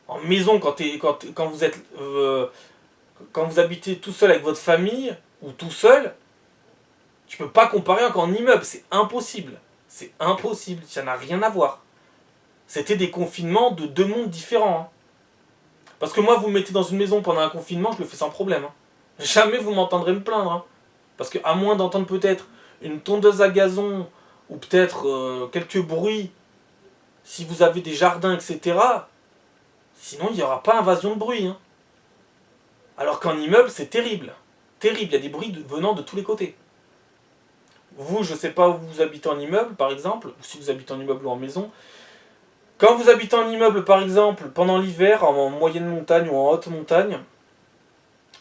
en maison, quand vous habitez tout seul avec votre famille, ou tout seul, tu peux pas comparer encore en immeuble, c'est impossible. C'est impossible, ça n'a rien à voir. C'était des confinements de 2 mondes différents. Parce que moi, vous me mettez dans une maison pendant un confinement, je le fais sans problème. Jamais vous m'entendrez me plaindre. Parce qu'à moins d'entendre peut-être une tondeuse à gazon, ou peut-être quelques bruits, si vous avez des jardins, etc., sinon il n'y aura pas invasion de bruit. Alors qu'en immeuble, c'est terrible. Terrible, il y a des bruits venant de tous les côtés. Vous, je ne sais pas où vous habitez en immeuble, par exemple, ou si vous habitez en immeuble ou en maison. Quand vous habitez en immeuble, par exemple, pendant l'hiver, en moyenne montagne ou en haute montagne,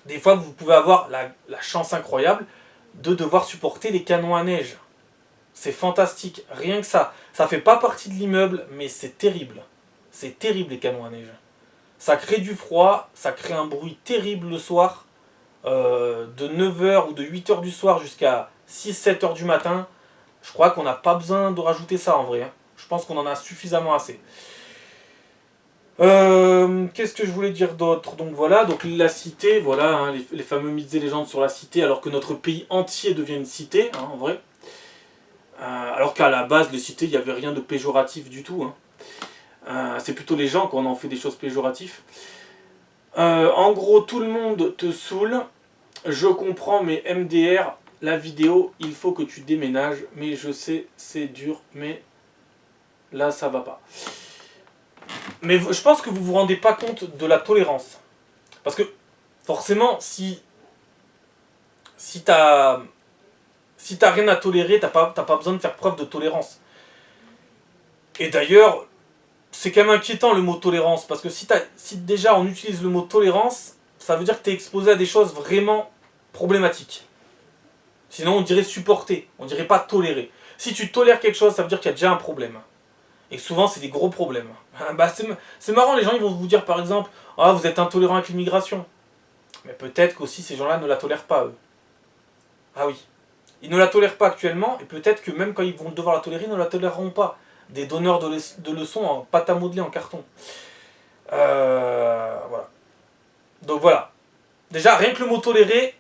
des fois, vous pouvez avoir la chance incroyable de devoir supporter les canons à neige. C'est fantastique, rien que ça. Ça fait pas partie de l'immeuble, mais c'est terrible. C'est terrible les canons à neige. Ça crée du froid, ça crée un bruit terrible le soir, de 9 h ou de 8 h du soir jusqu'à 6-7 h du matin. Je crois qu'on n'a pas besoin de rajouter ça en vrai. Hein. Je pense qu'on en a suffisamment assez. Qu'est-ce que je voulais dire d'autre? Donc voilà, donc la cité, voilà, hein, les fameux mythes et légendes sur la cité, alors que notre pays entier devient une cité, hein, en vrai. Alors qu'à la base, les cités, il n'y avait rien de péjoratif du tout. Hein. C'est plutôt les gens qu'on en fait des choses péjoratives. En gros, tout le monde te saoule. Je comprends, mais MDR, la vidéo, il faut que tu déménages. Mais je sais, c'est dur, mais là, ça va pas. Mais je pense que vous vous rendez pas compte de la tolérance. Parce que, forcément, si t'as rien à tolérer, t'as pas besoin de faire preuve de tolérance. Et d'ailleurs, c'est quand même inquiétant le mot tolérance, parce que si déjà on utilise le mot tolérance, ça veut dire que tu es exposé à des choses vraiment problématiques. Sinon on dirait supporter, on dirait pas tolérer. Si tu tolères quelque chose, ça veut dire qu'il y a déjà un problème. Et souvent c'est des gros problèmes. Bah, c'est marrant, les gens ils vont vous dire par exemple, ah vous êtes intolérant avec l'immigration. Mais peut-être qu'aussi ces gens-là ne la tolèrent pas eux. Ah oui. Ils ne la tolèrent pas actuellement, et peut-être que même quand ils vont devoir la tolérer, ils ne la toléreront pas. Des donneurs de leçons en pâte à modeler en carton. Voilà. Donc voilà. Déjà, rien que le mot tolérer,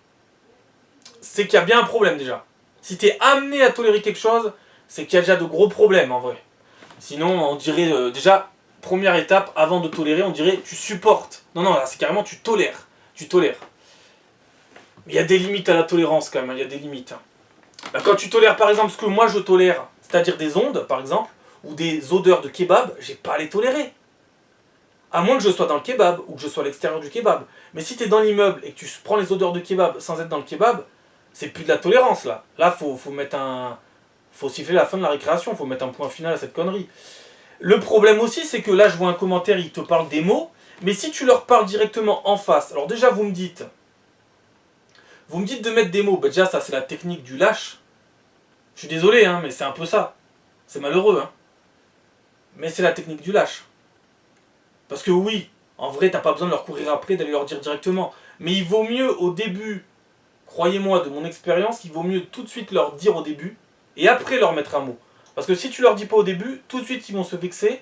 c'est qu'il y a bien un problème déjà. Si tu es amené à tolérer quelque chose, c'est qu'il y a déjà de gros problèmes en vrai. Sinon, on dirait déjà, première étape, avant de tolérer, on dirait tu supportes. Non, non, là c'est carrément tu tolères. Tu tolères. Il y a des limites à la tolérance quand même, il y a des limites. Bah, quand tu tolères par exemple ce que moi je tolère, c'est-à-dire des ondes par exemple, ou des odeurs de kebab, j'ai pas à les tolérer. À moins que je sois dans le kebab, ou que je sois à l'extérieur du kebab. Mais si tu es dans l'immeuble et que tu prends les odeurs de kebab sans être dans le kebab, c'est plus de la tolérance là. Là, faut siffler la fin de la récréation, faut mettre un point final à cette connerie. Le problème aussi, c'est que là, je vois un commentaire, il te parle des mots, mais si tu leur parles directement en face, alors déjà, vous me dites de mettre des mots, bah déjà, ça, c'est la technique du lâche. Je suis désolé, hein, mais c'est un peu ça. C'est malheureux, hein. Mais c'est la technique du lâche. Parce que oui, en vrai, t'as pas besoin de leur courir après, d'aller leur dire directement. Mais il vaut mieux au début, croyez-moi de mon expérience, il vaut mieux tout de suite leur dire au début, et après leur mettre un mot. Parce que si tu leur dis pas au début, tout de suite ils vont se vexer,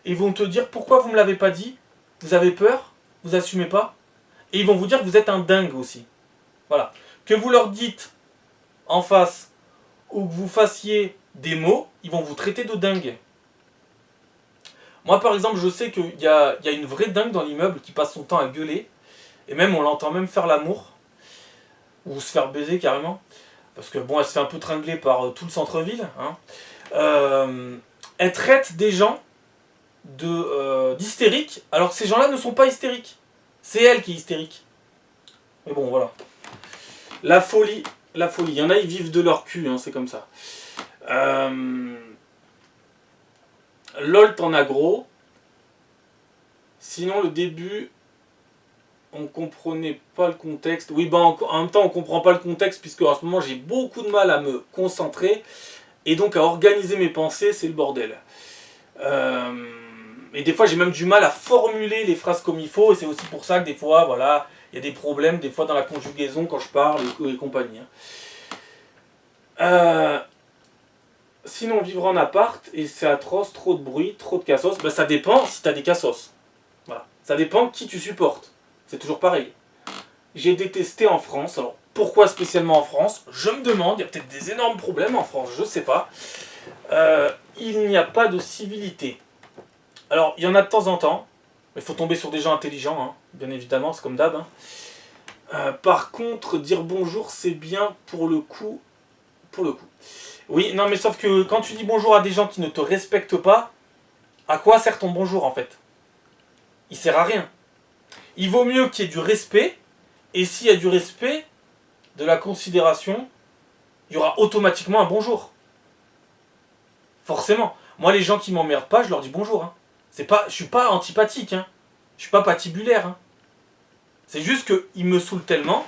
et ils vont te dire pourquoi vous me l'avez pas dit, vous avez peur, vous assumez pas, et ils vont vous dire que vous êtes un dingue aussi. Voilà. Que vous leur dites en face, ou que vous fassiez des mots, ils vont vous traiter de dingue. Moi, par exemple, je sais qu'il y a une vraie dingue dans l'immeuble qui passe son temps à gueuler. Et même, on l'entend même faire l'amour. Ou se faire baiser, carrément. Parce que, bon, elle se fait un peu tringler par tout le centre-ville. Hein. Elle traite des gens d'hystériques, alors que ces gens-là ne sont pas hystériques. C'est elle qui est hystérique. Mais bon, voilà. La folie. La folie. Il y en a, ils vivent de leur cul, hein, c'est comme ça. LOL t'en as gros. Sinon le début, on comprenait pas le contexte. Oui, en même temps on comprend pas le contexte puisque en ce moment j'ai beaucoup de mal à me concentrer et donc à organiser mes pensées, c'est le bordel. Et des fois j'ai même du mal à formuler les phrases comme il faut et c'est aussi pour ça que des fois, voilà, il y a des problèmes des fois dans la conjugaison quand je parle et compagnie. Sinon, vivre en appart, et c'est atroce, trop de bruit, trop de cassos, ben ça dépend si t'as des cassos. Voilà. Ça dépend qui tu supportes. C'est toujours pareil. J'ai détesté en France, alors pourquoi spécialement en France? Je me demande, il y a peut-être des énormes problèmes en France, je sais pas. Il n'y a pas de civilité. Alors, il y en a de temps en temps, mais il faut tomber sur des gens intelligents, hein, bien évidemment, c'est comme d'hab. Hein. Par contre, dire bonjour, c'est bien pour le coup. Oui, non mais sauf que quand tu dis bonjour à des gens qui ne te respectent pas, à quoi sert ton bonjour en fait? Il sert à rien. Il vaut mieux qu'il y ait du respect, et s'il y a du respect, de la considération, il y aura automatiquement un bonjour. Forcément. Moi les gens qui m'emmerdent pas, je leur dis bonjour. Hein. Je suis pas antipathique, hein. Je suis pas patibulaire. Hein. C'est juste qu'ils me saoulent tellement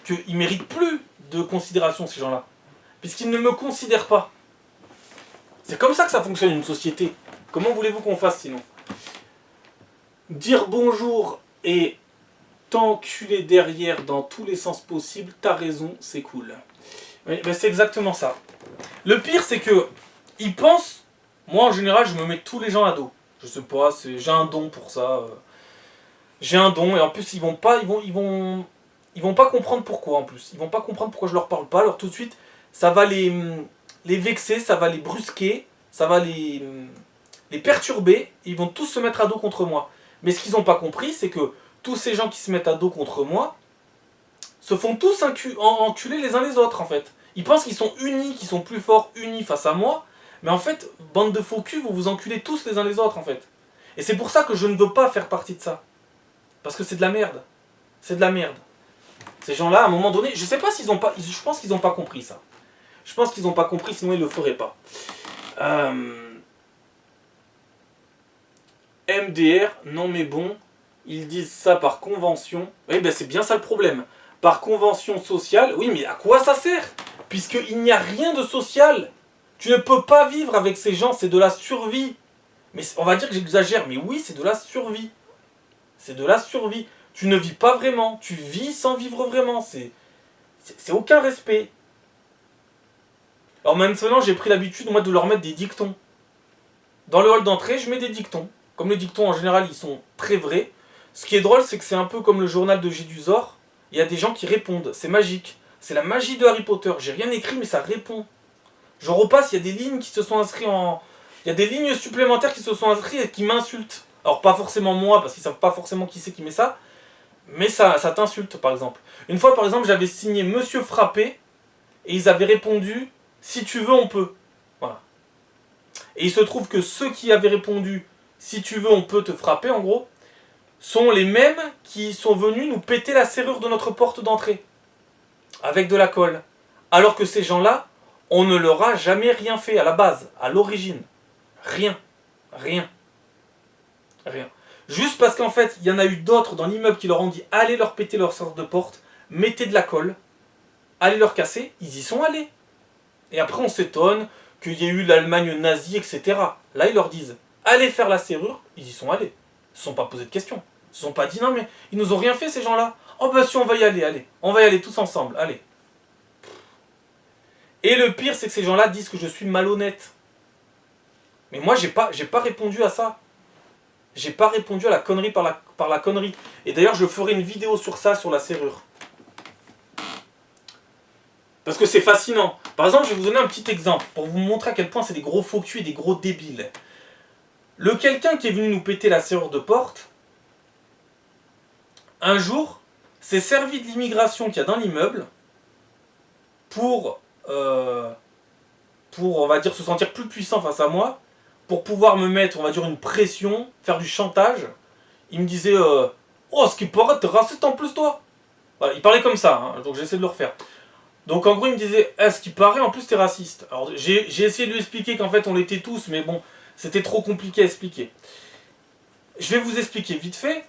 qu'ils méritent plus de considération ces gens-là. Puisqu'ils ne me considèrent pas. C'est comme ça que ça fonctionne une société. Comment voulez-vous qu'on fasse sinon? Dire bonjour et t'enculer derrière dans tous les sens possibles, t'as raison, c'est cool. Oui, ben c'est exactement ça. Le pire, c'est que ils pensent, moi en général, je me mets tous les gens à dos. Je sais pas, j'ai un don pour ça. J'ai un don et en plus ils vont pas comprendre pourquoi en plus. Ils vont pas comprendre pourquoi je leur parle pas. Alors tout de suite, ça va les vexer, ça va les brusquer, ça va les perturber. Ils vont tous se mettre à dos contre moi. Mais ce qu'ils n'ont pas compris, c'est que tous ces gens qui se mettent à dos contre moi se font tous enculer les uns les autres en fait. Ils pensent qu'ils sont unis, qu'ils sont plus forts, unis face à moi. Mais en fait, bande de faux culs, vous vous enculez tous les uns les autres en fait. Et c'est pour ça que je ne veux pas faire partie de ça. Parce que c'est de la merde. C'est de la merde. Ces gens-là, à un moment donné, je sais pas s'ils ont pas... Je pense qu'ils n'ont pas compris ça. Je pense qu'ils n'ont pas compris, sinon ils le feraient pas. MDR, non mais bon, ils disent ça par convention. Oui, ben c'est bien ça le problème. Par convention sociale, oui, mais à quoi ça sert? Puisqu'il n'y a rien de social. Tu ne peux pas vivre avec ces gens, c'est de la survie. Mais on va dire que j'exagère, mais oui, c'est de la survie. C'est de la survie. Tu ne vis pas vraiment, tu vis sans vivre vraiment. C'est aucun respect. Alors maintenant, j'ai pris l'habitude, moi, de leur mettre des dictons. Dans le hall d'entrée, je mets des dictons. Comme les dictons, en général, ils sont très vrais. Ce qui est drôle, c'est que c'est un peu comme le journal de Gédusor. Il y a des gens qui répondent. C'est magique. C'est la magie de Harry Potter. J'ai rien écrit, mais ça répond. Je repasse, il y a des lignes qui se sont inscrites en... Il y a des lignes supplémentaires qui se sont inscrites et qui m'insultent. Alors pas forcément moi, parce qu'ils savent pas forcément qui c'est qui met ça. Mais ça t'insulte, par exemple. Une fois, par exemple, j'avais signé Monsieur Frappé. Et ils avaient répondu, si tu veux, on peut. Voilà. Et il se trouve que ceux qui avaient répondu, si tu veux, on peut te frapper, en gros, sont les mêmes qui sont venus nous péter la serrure de notre porte d'entrée. Avec de la colle. Alors que ces gens-là, on ne leur a jamais rien fait à la base, à l'origine. Rien. Rien. Rien. Juste parce qu'en fait, il y en a eu d'autres dans l'immeuble qui leur ont dit allez leur péter leur serrure de porte, mettez de la colle, allez leur casser, ils y sont allés. Et après on s'étonne qu'il y ait eu l'Allemagne nazie, etc. Là ils leur disent allez faire la serrure, ils y sont allés. Ils ne se sont pas posé de questions. Ils ne se sont pas dit non mais ils nous ont rien fait ces gens-là. Oh bah si on va y aller, allez. On va y aller tous ensemble, allez. Et le pire c'est que ces gens-là disent que je suis malhonnête. Mais moi j'ai pas répondu à ça. J'ai pas répondu à la connerie par la connerie. Et d'ailleurs je ferai une vidéo sur ça, sur la serrure. Parce que c'est fascinant. Par exemple, je vais vous donner un petit exemple pour vous montrer à quel point c'est des gros faux culs et des gros débiles. Le quelqu'un qui est venu nous péter la serrure de porte, un jour, s'est servi de l'immigration qu'il y a dans l'immeuble pour, on va dire, se sentir plus puissant face à moi, pour pouvoir me mettre, on va dire, une pression, faire du chantage. Il me disait oh, ce qui paraît, t'es raciste en plus, toi. Voilà, il parlait comme ça, hein, donc j'essaie de le refaire. Donc en gros il me disait ce qui paraît en plus t'es raciste. Alors j'ai essayé de lui expliquer qu'en fait on l'était tous, mais bon, c'était trop compliqué à expliquer. Je vais vous expliquer vite fait.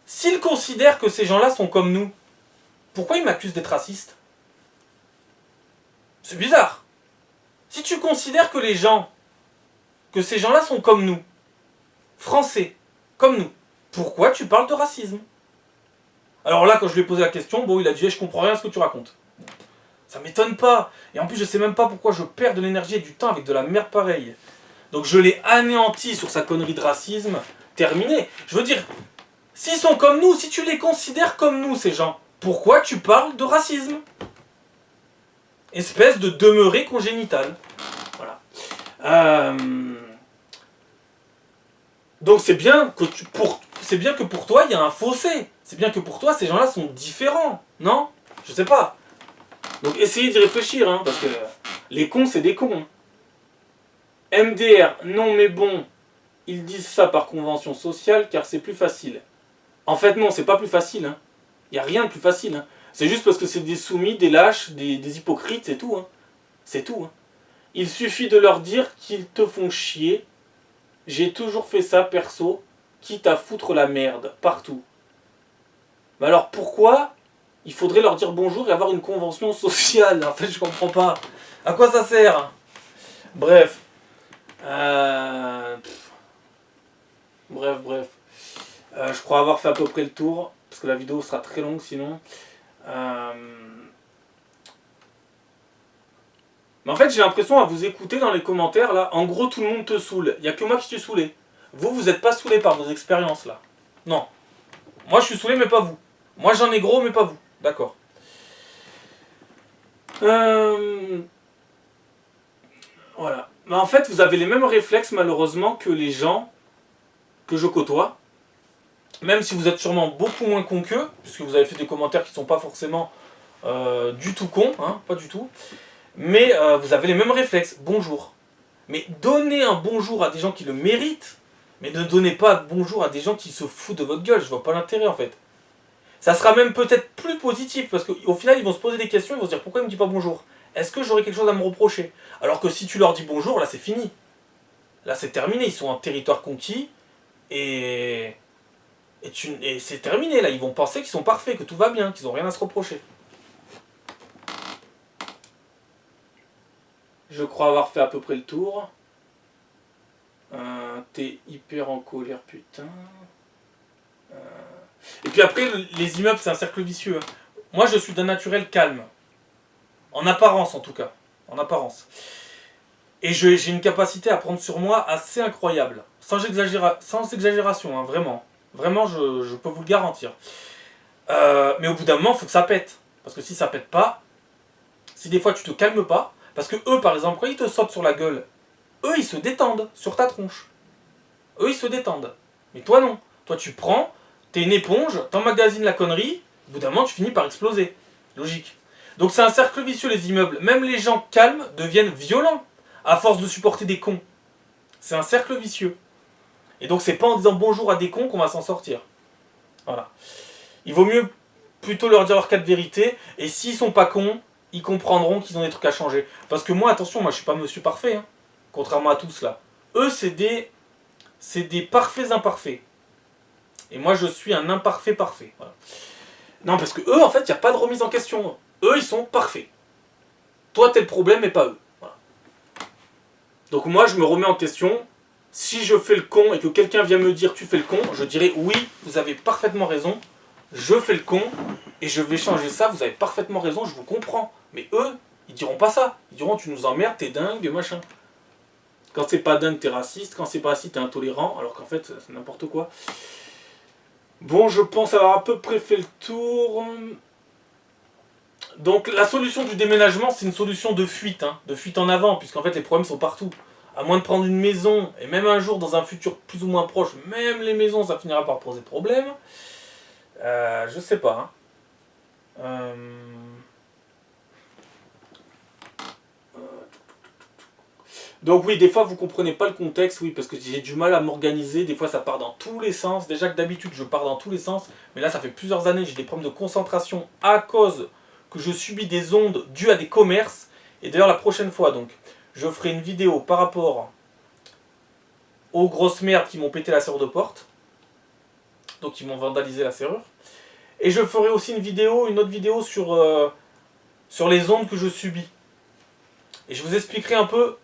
S'il considère que ces gens-là sont comme nous, pourquoi il m'accuse d'être raciste? C'est bizarre. Si tu considères que ces gens-là sont comme nous, français, comme nous, pourquoi tu parles de racisme? Alors là quand je lui ai posé la question, bon il a dit je comprends rien à ce que tu racontes. Ça m'étonne pas. Et en plus, je sais même pas pourquoi je perds de l'énergie et du temps avec de la merde pareille. Donc je l'ai anéanti sur sa connerie de racisme. Terminé. Je veux dire, s'ils sont comme nous, si tu les considères comme nous, ces gens, pourquoi tu parles de racisme? Espèce de demeuré congénital. Voilà. Donc c'est bien que pour toi, il y a un fossé. C'est bien que pour toi, ces gens-là sont différents. Non? Je sais pas. Donc essayez d'y réfléchir, hein, parce que les cons, c'est des cons. MDR, non mais bon, ils disent ça par convention sociale car c'est plus facile. En fait non, c'est pas plus facile. Hein. Il n'y a rien de plus facile. Hein. C'est juste parce que c'est des soumis, des lâches, des hypocrites, c'est tout. Hein. C'est tout. Hein. Il suffit de leur dire qu'ils te font chier. J'ai toujours fait ça perso, quitte à foutre la merde, partout. Mais alors pourquoi il faudrait leur dire bonjour et avoir une convention sociale? En fait, je comprends pas. À quoi ça sert? Bref. Bref. Je crois avoir fait à peu près le tour, parce que la vidéo sera très longue sinon. Mais en fait, j'ai l'impression à vous écouter dans les commentaires, là, en gros, tout le monde te saoule. Il n'y a que moi qui suis saoulé. Vous n'êtes pas saoulé par vos expériences, là. Non. Moi, je suis saoulé, mais pas vous. Moi, j'en ai gros, mais pas vous. D'accord. Voilà. Mais en fait, vous avez les mêmes réflexes, malheureusement, que les gens que je côtoie. Même si vous êtes sûrement beaucoup moins cons qu'eux, puisque vous avez fait des commentaires qui ne sont pas forcément du tout cons, hein, pas du tout. Mais vous avez les mêmes réflexes. Bonjour. Mais donnez un bonjour à des gens qui le méritent, mais ne donnez pas bonjour à des gens qui se foutent de votre gueule. Je vois pas l'intérêt en fait. Ça sera même peut-être plus positif, parce qu'au final, ils vont se poser des questions, ils vont se dire pourquoi il me dit pas bonjour? Est-ce que j'aurais quelque chose à me reprocher? Alors que si tu leur dis bonjour, là c'est fini. Là c'est terminé, ils sont en territoire conquis, et c'est terminé, là ils vont penser qu'ils sont parfaits, que tout va bien, qu'ils n'ont rien à se reprocher. Je crois avoir fait à peu près le tour. T'es hyper en colère, putain. Et puis après, les immeubles, c'est un cercle vicieux. Moi, je suis d'un naturel calme. En apparence, en tout cas. En apparence. Et j'ai une capacité à prendre sur moi assez incroyable. Sans exagération, hein, vraiment. Vraiment, je peux vous le garantir. Mais au bout d'un moment, il faut que ça pète. Parce que si ça pète pas, si des fois tu te calmes pas, parce que eux, par exemple, quand ils te sautent sur la gueule, eux, ils se détendent sur ta tronche. Eux, ils se détendent. Mais toi, non. Toi, tu prends, t'es une éponge, t'emmagasines la connerie, au bout d'un moment, tu finis par exploser. Logique. Donc c'est un cercle vicieux, les immeubles. Même les gens calmes deviennent violents, à force de supporter des cons. C'est un cercle vicieux. Et donc c'est pas en disant bonjour à des cons qu'on va s'en sortir. Voilà. Il vaut mieux plutôt leur dire leurs quatre vérités, et s'ils sont pas cons, ils comprendront qu'ils ont des trucs à changer. Parce que moi, attention, moi je suis pas monsieur parfait, hein, contrairement à tous là. Eux, c'est des parfaits imparfaits. Et moi, je suis un imparfait parfait. Voilà. Non, parce que eux, en fait, il n'y a pas de remise en question. Eux, ils sont parfaits. Toi, t'es le problème, mais pas eux. Voilà. Donc moi, je me remets en question. Si je fais le con et que quelqu'un vient me dire tu fais le con, je dirais oui, vous avez parfaitement raison. Je fais le con et je vais changer ça. Vous avez parfaitement raison, je vous comprends. Mais eux, ils diront pas ça. Ils diront tu nous emmerdes, t'es dingue, machin. Quand c'est pas dingue, t'es raciste. Quand c'est pas raciste, t'es intolérant. Alors qu'en fait, c'est n'importe quoi. Bon, je pense avoir à peu près fait le tour. Donc la solution du déménagement, c'est une solution de fuite, hein, de fuite en avant, puisqu'en fait les problèmes sont partout. À moins de prendre une maison, et même un jour dans un futur plus ou moins proche, même les maisons, ça finira par poser problème. Je sais pas. Hein. Donc oui, des fois vous comprenez pas le contexte, oui, parce que j'ai du mal à m'organiser, des fois ça part dans tous les sens. Déjà que d'habitude je pars dans tous les sens, mais là ça fait plusieurs années, j'ai des problèmes de concentration à cause que je subis des ondes dues à des commerces. Et d'ailleurs la prochaine fois, donc, je ferai une vidéo par rapport aux grosses merdes qui m'ont pété la serrure de porte. Donc ils m'ont vandalisé la serrure. Et je ferai aussi une autre vidéo sur les ondes que je subis. Et je vous expliquerai un peu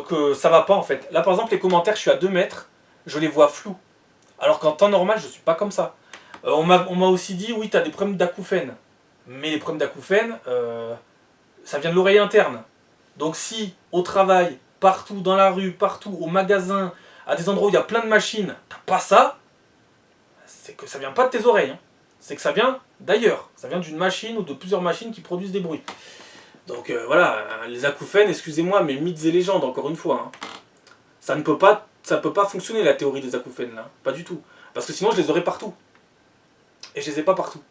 que ça va pas en fait. Là par exemple les commentaires, je suis à 2 mètres, je les vois flous. Alors qu'en temps normal, je suis pas comme ça. On m'a aussi dit, oui, tu as des problèmes d'acouphènes. Mais les problèmes d'acouphènes, ça vient de l'oreille interne. Donc si, au travail, partout dans la rue, partout, au magasin, à des endroits où il y a plein de machines, t'as pas ça, c'est que ça vient pas de tes oreilles. Hein. C'est que ça vient d'ailleurs. Ça vient d'une machine ou de plusieurs machines qui produisent des bruits. Donc voilà, les acouphènes, excusez-moi, mais mythes et légendes, encore une fois. Hein. Ça peut pas fonctionner la théorie des acouphènes, là. Pas du tout. Parce que sinon je les aurais partout. Et je les ai pas partout.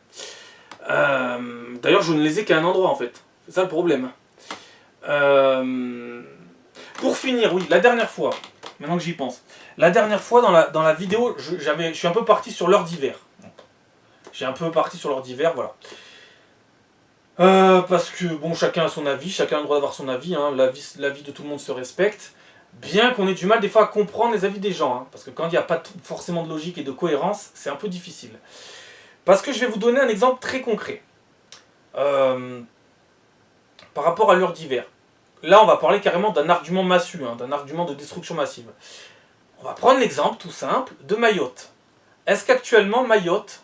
D'ailleurs, je ne les ai qu'à un endroit en fait. C'est ça le problème. Pour finir, oui, la dernière fois, maintenant que j'y pense, la dernière fois dans la vidéo, je suis un peu parti sur l'heure d'hiver. J'ai un peu parti sur l'heure d'hiver, voilà. Parce que, bon, chacun a son avis, chacun a le droit d'avoir son avis, hein, l'avis de tout le monde se respecte. Bien qu'on ait du mal des fois à comprendre les avis des gens, hein, parce que quand il n'y a pas forcément de logique et de cohérence, c'est un peu difficile. Parce que je vais vous donner un exemple très concret. Par rapport à l'heure d'hiver. là, on va parler carrément d'un argument massu, hein, d'un argument de destruction massive. On va prendre l'exemple tout simple de Mayotte. Est-ce qu'actuellement, Mayotte,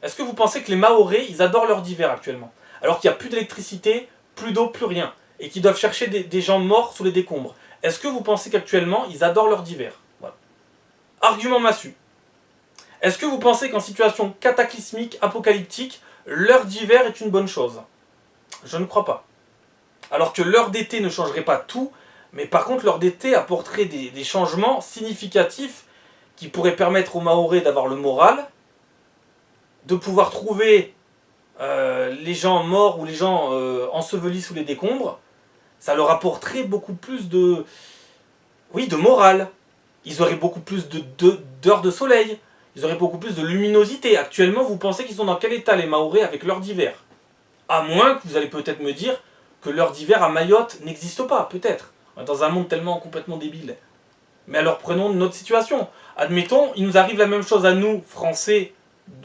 est-ce que vous pensez que les Mahorais, ils adorent leur d'hiver actuellement? Alors qu'il n'y a plus d'électricité, plus d'eau, plus rien. Et qu'ils doivent chercher des gens morts sous les décombres. Est-ce que vous pensez qu'actuellement, ils adorent leur d'hiver? Voilà. Argument massu. Est-ce que vous pensez qu'en situation cataclysmique, apocalyptique, l'heure d'hiver est une bonne chose? Je ne crois pas. Alors que l'heure d'été ne changerait pas tout, mais par contre l'heure d'été apporterait des changements significatifs qui pourraient permettre aux Mahorais d'avoir le moral, de pouvoir trouver les gens morts ou les gens ensevelis sous les décombres. Ça leur apporterait beaucoup plus de... Oui, de morale. Ils auraient beaucoup plus d'heures de soleil. Ils auraient beaucoup plus de luminosité. Actuellement, vous pensez qu'ils sont dans quel état les Mahorais avec l'heure d'hiver? À moins que vous allez peut-être me dire que l'heure d'hiver à Mayotte n'existe pas, peut-être. Dans un monde tellement complètement débile. Mais alors prenons notre situation. Admettons, il nous arrive la même chose à nous, Français,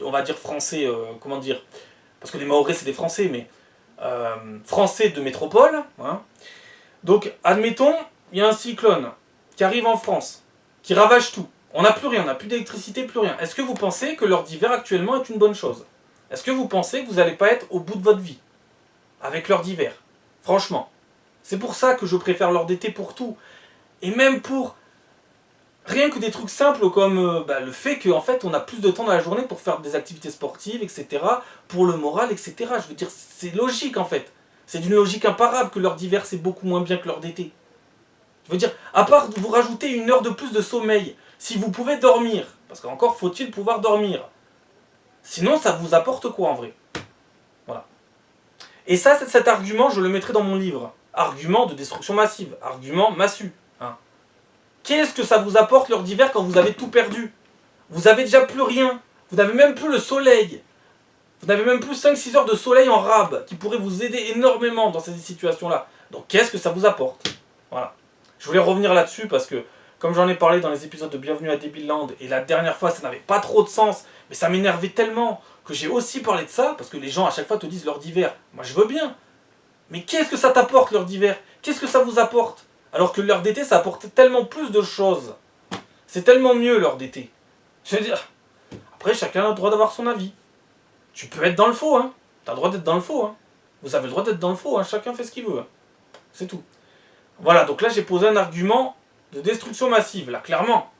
on va dire Français, comment dire, parce que les Mahorais c'est des Français, mais Français de métropole. Hein. Donc admettons, il y a un cyclone qui arrive en France, qui ravage tout. On n'a plus rien, on n'a plus d'électricité, plus rien. Est-ce que vous pensez que l'heure d'hiver actuellement est une bonne chose? Est-ce que vous pensez que vous n'allez pas être au bout de votre vie avec l'heure d'hiver? Franchement. C'est pour ça que je préfère l'heure d'été pour tout. Et même pour rien que des trucs simples comme le fait qu'en fait on a plus de temps dans la journée pour faire des activités sportives, etc. Pour le moral, etc. Je veux dire, c'est logique en fait. C'est d'une logique imparable que l'heure d'hiver c'est beaucoup moins bien que l'heure d'été. Je veux dire, à part vous rajouter une heure de plus de sommeil, si vous pouvez dormir, parce qu'encore faut-il pouvoir dormir. Sinon ça vous apporte quoi en vrai? Voilà. Et ça, cet argument, je le mettrai dans mon livre. Argument de destruction massive, argument massu. Hein. Qu'est-ce que ça vous apporte l'heure d'hiver quand vous avez tout perdu? Vous avez déjà plus rien. Vous n'avez même plus le soleil. Vous n'avez même plus 5-6 heures de soleil en rab qui pourrait vous aider énormément dans ces situations-là. Donc qu'est-ce que ça vous apporte? Voilà. Je voulais revenir là-dessus parce que, comme j'en ai parlé dans les épisodes de Bienvenue à Debiland, et la dernière fois ça n'avait pas trop de sens, mais ça m'énervait tellement que j'ai aussi parlé de ça, parce que les gens à chaque fois te disent l'heure d'hiver. Moi je veux bien. Mais qu'est-ce que ça t'apporte l'heure d'hiver? Qu'est-ce que ça vous apporte? Alors que l'heure d'été ça apporte tellement plus de choses. C'est tellement mieux l'heure d'été. Je veux dire, après chacun a le droit d'avoir son avis. Tu peux être dans le faux, hein. T'as le droit d'être dans le faux, hein. Vous avez le droit d'être dans le faux, hein. Chacun fait ce qu'il veut. Hein. C'est tout. Voilà, donc là j'ai posé un argument de destruction massive, là, clairement.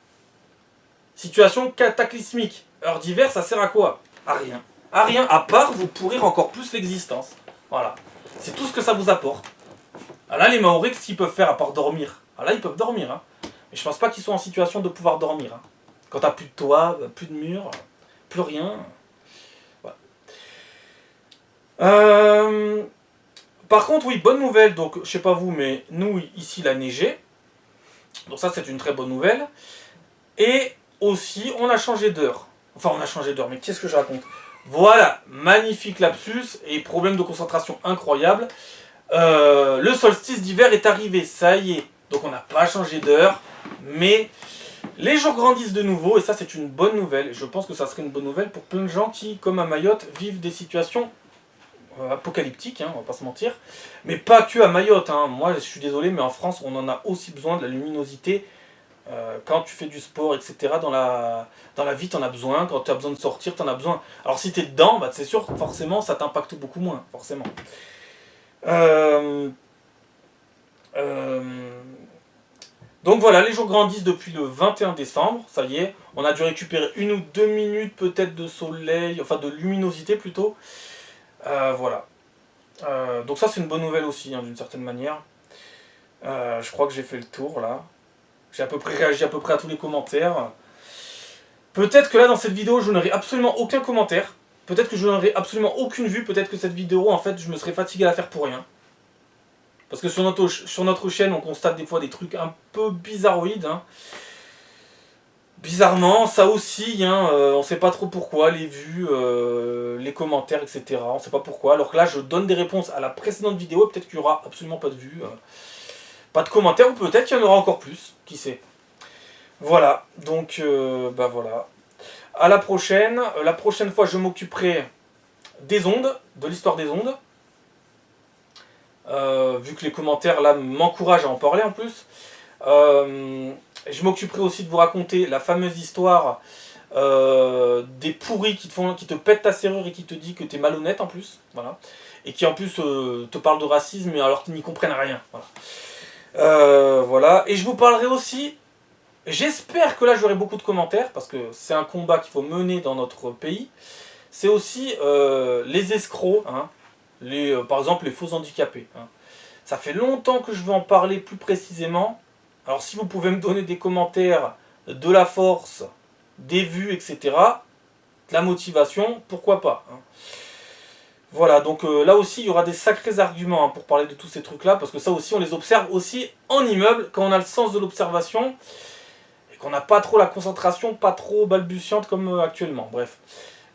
Situation cataclysmique. Heure d'hiver, ça sert à quoi? À rien. À rien, à part vous pourrir encore plus l'existence. Voilà. C'est tout ce que ça vous apporte. Ah là, les Mahorais, qu'est-ce qu'ils peuvent faire à part dormir? Ah là, ils peuvent dormir, hein. Mais je pense pas qu'ils soient en situation de pouvoir dormir. Hein. Quand t'as plus de toit, plus de mur, plus rien. Voilà. Par contre, oui, bonne nouvelle. Donc, je sais pas vous, mais nous, ici, il a neigé. Donc ça, c'est une très bonne nouvelle. Et aussi, on a changé d'heure. Enfin, on a changé d'heure, mais qu'est-ce que je raconte? Voilà, magnifique lapsus et problème de concentration incroyable. Le solstice d'hiver est arrivé, ça y est. Donc on n'a pas changé d'heure, mais les jours grandissent de nouveau et ça c'est une bonne nouvelle. Je pense que ça serait une bonne nouvelle pour plein de gens qui, comme à Mayotte, vivent des situations apocalyptiques, hein, on va pas se mentir. Mais pas que à Mayotte, hein. Moi je suis désolé, mais en France on en a aussi besoin de la luminosité. Quand tu fais du sport, etc., dans la vie, t'en as besoin. Quand tu as besoin de sortir, t'en as besoin. Alors si t'es dedans, bah, c'est sûr, forcément, ça t'impacte beaucoup moins, forcément. Donc voilà, les jours grandissent depuis le 21 décembre, ça y est. On a dû récupérer 1 ou 2 minutes peut-être de soleil, enfin de luminosité plutôt. Voilà. Donc ça c'est une bonne nouvelle aussi, hein, d'une certaine manière. Je crois que j'ai fait le tour là. J'ai à peu près réagi à peu près à tous les commentaires. Peut-être que là dans cette vidéo je n'aurai absolument aucun commentaire. Peut-être que je n'aurai absolument aucune vue. Peut-être que cette vidéo en fait je me serais fatigué à la faire pour rien. Parce que sur notre chaîne on constate des fois des trucs un peu bizarroïdes. Hein. Bizarrement, ça aussi, hein, on sait pas trop pourquoi, les vues, les commentaires, etc. On sait pas pourquoi. Alors que là je donne des réponses à la précédente vidéo. Peut-être qu'il y aura absolument pas de vues. Pas de commentaires, ou peut-être qu'il y en aura encore plus, qui sait. Voilà, donc bah voilà. À la prochaine. La prochaine fois, je m'occuperai des ondes, de l'histoire des ondes. vu que les commentaires là m'encouragent à en parler en plus. Je m'occuperai aussi de vous raconter la fameuse histoire des pourris qui te pètent ta serrure et qui te dit que t'es malhonnête en plus, voilà. Et qui en plus te parlent de racisme alors qu'ils n'y comprennent rien, voilà. Voilà. Et je vous parlerai aussi, j'espère que là j'aurai beaucoup de commentaires, parce que c'est un combat qu'il faut mener dans notre pays, c'est aussi les escrocs, hein, par exemple les faux handicapés. Hein. Ça fait longtemps que je veux en parler plus précisément. Alors si vous pouvez me donner des commentaires, de la force, des vues, etc., de la motivation, pourquoi pas. Hein. Voilà, donc là aussi il y aura des sacrés arguments hein, pour parler de tous ces trucs-là, parce que ça aussi on les observe aussi en immeuble, quand on a le sens de l'observation, et qu'on n'a pas trop la concentration, pas trop balbutiante comme actuellement, bref.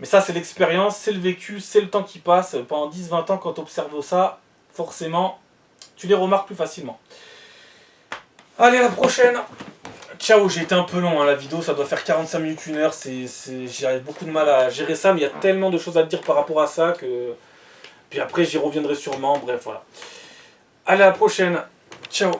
Mais ça c'est l'expérience, c'est le vécu, c'est le temps qui passe, pendant 10-20 ans quand tu observes ça, forcément, tu les remarques plus facilement. Allez, à la prochaine. Ciao, j'ai été un peu long, hein, la vidéo, ça doit faire 45 minutes, 1 heure, j'ai beaucoup de mal à gérer ça, mais il y a tellement de choses à te dire par rapport à ça que... Puis après, j'y reviendrai sûrement, bref, voilà. Allez, à la prochaine. Ciao.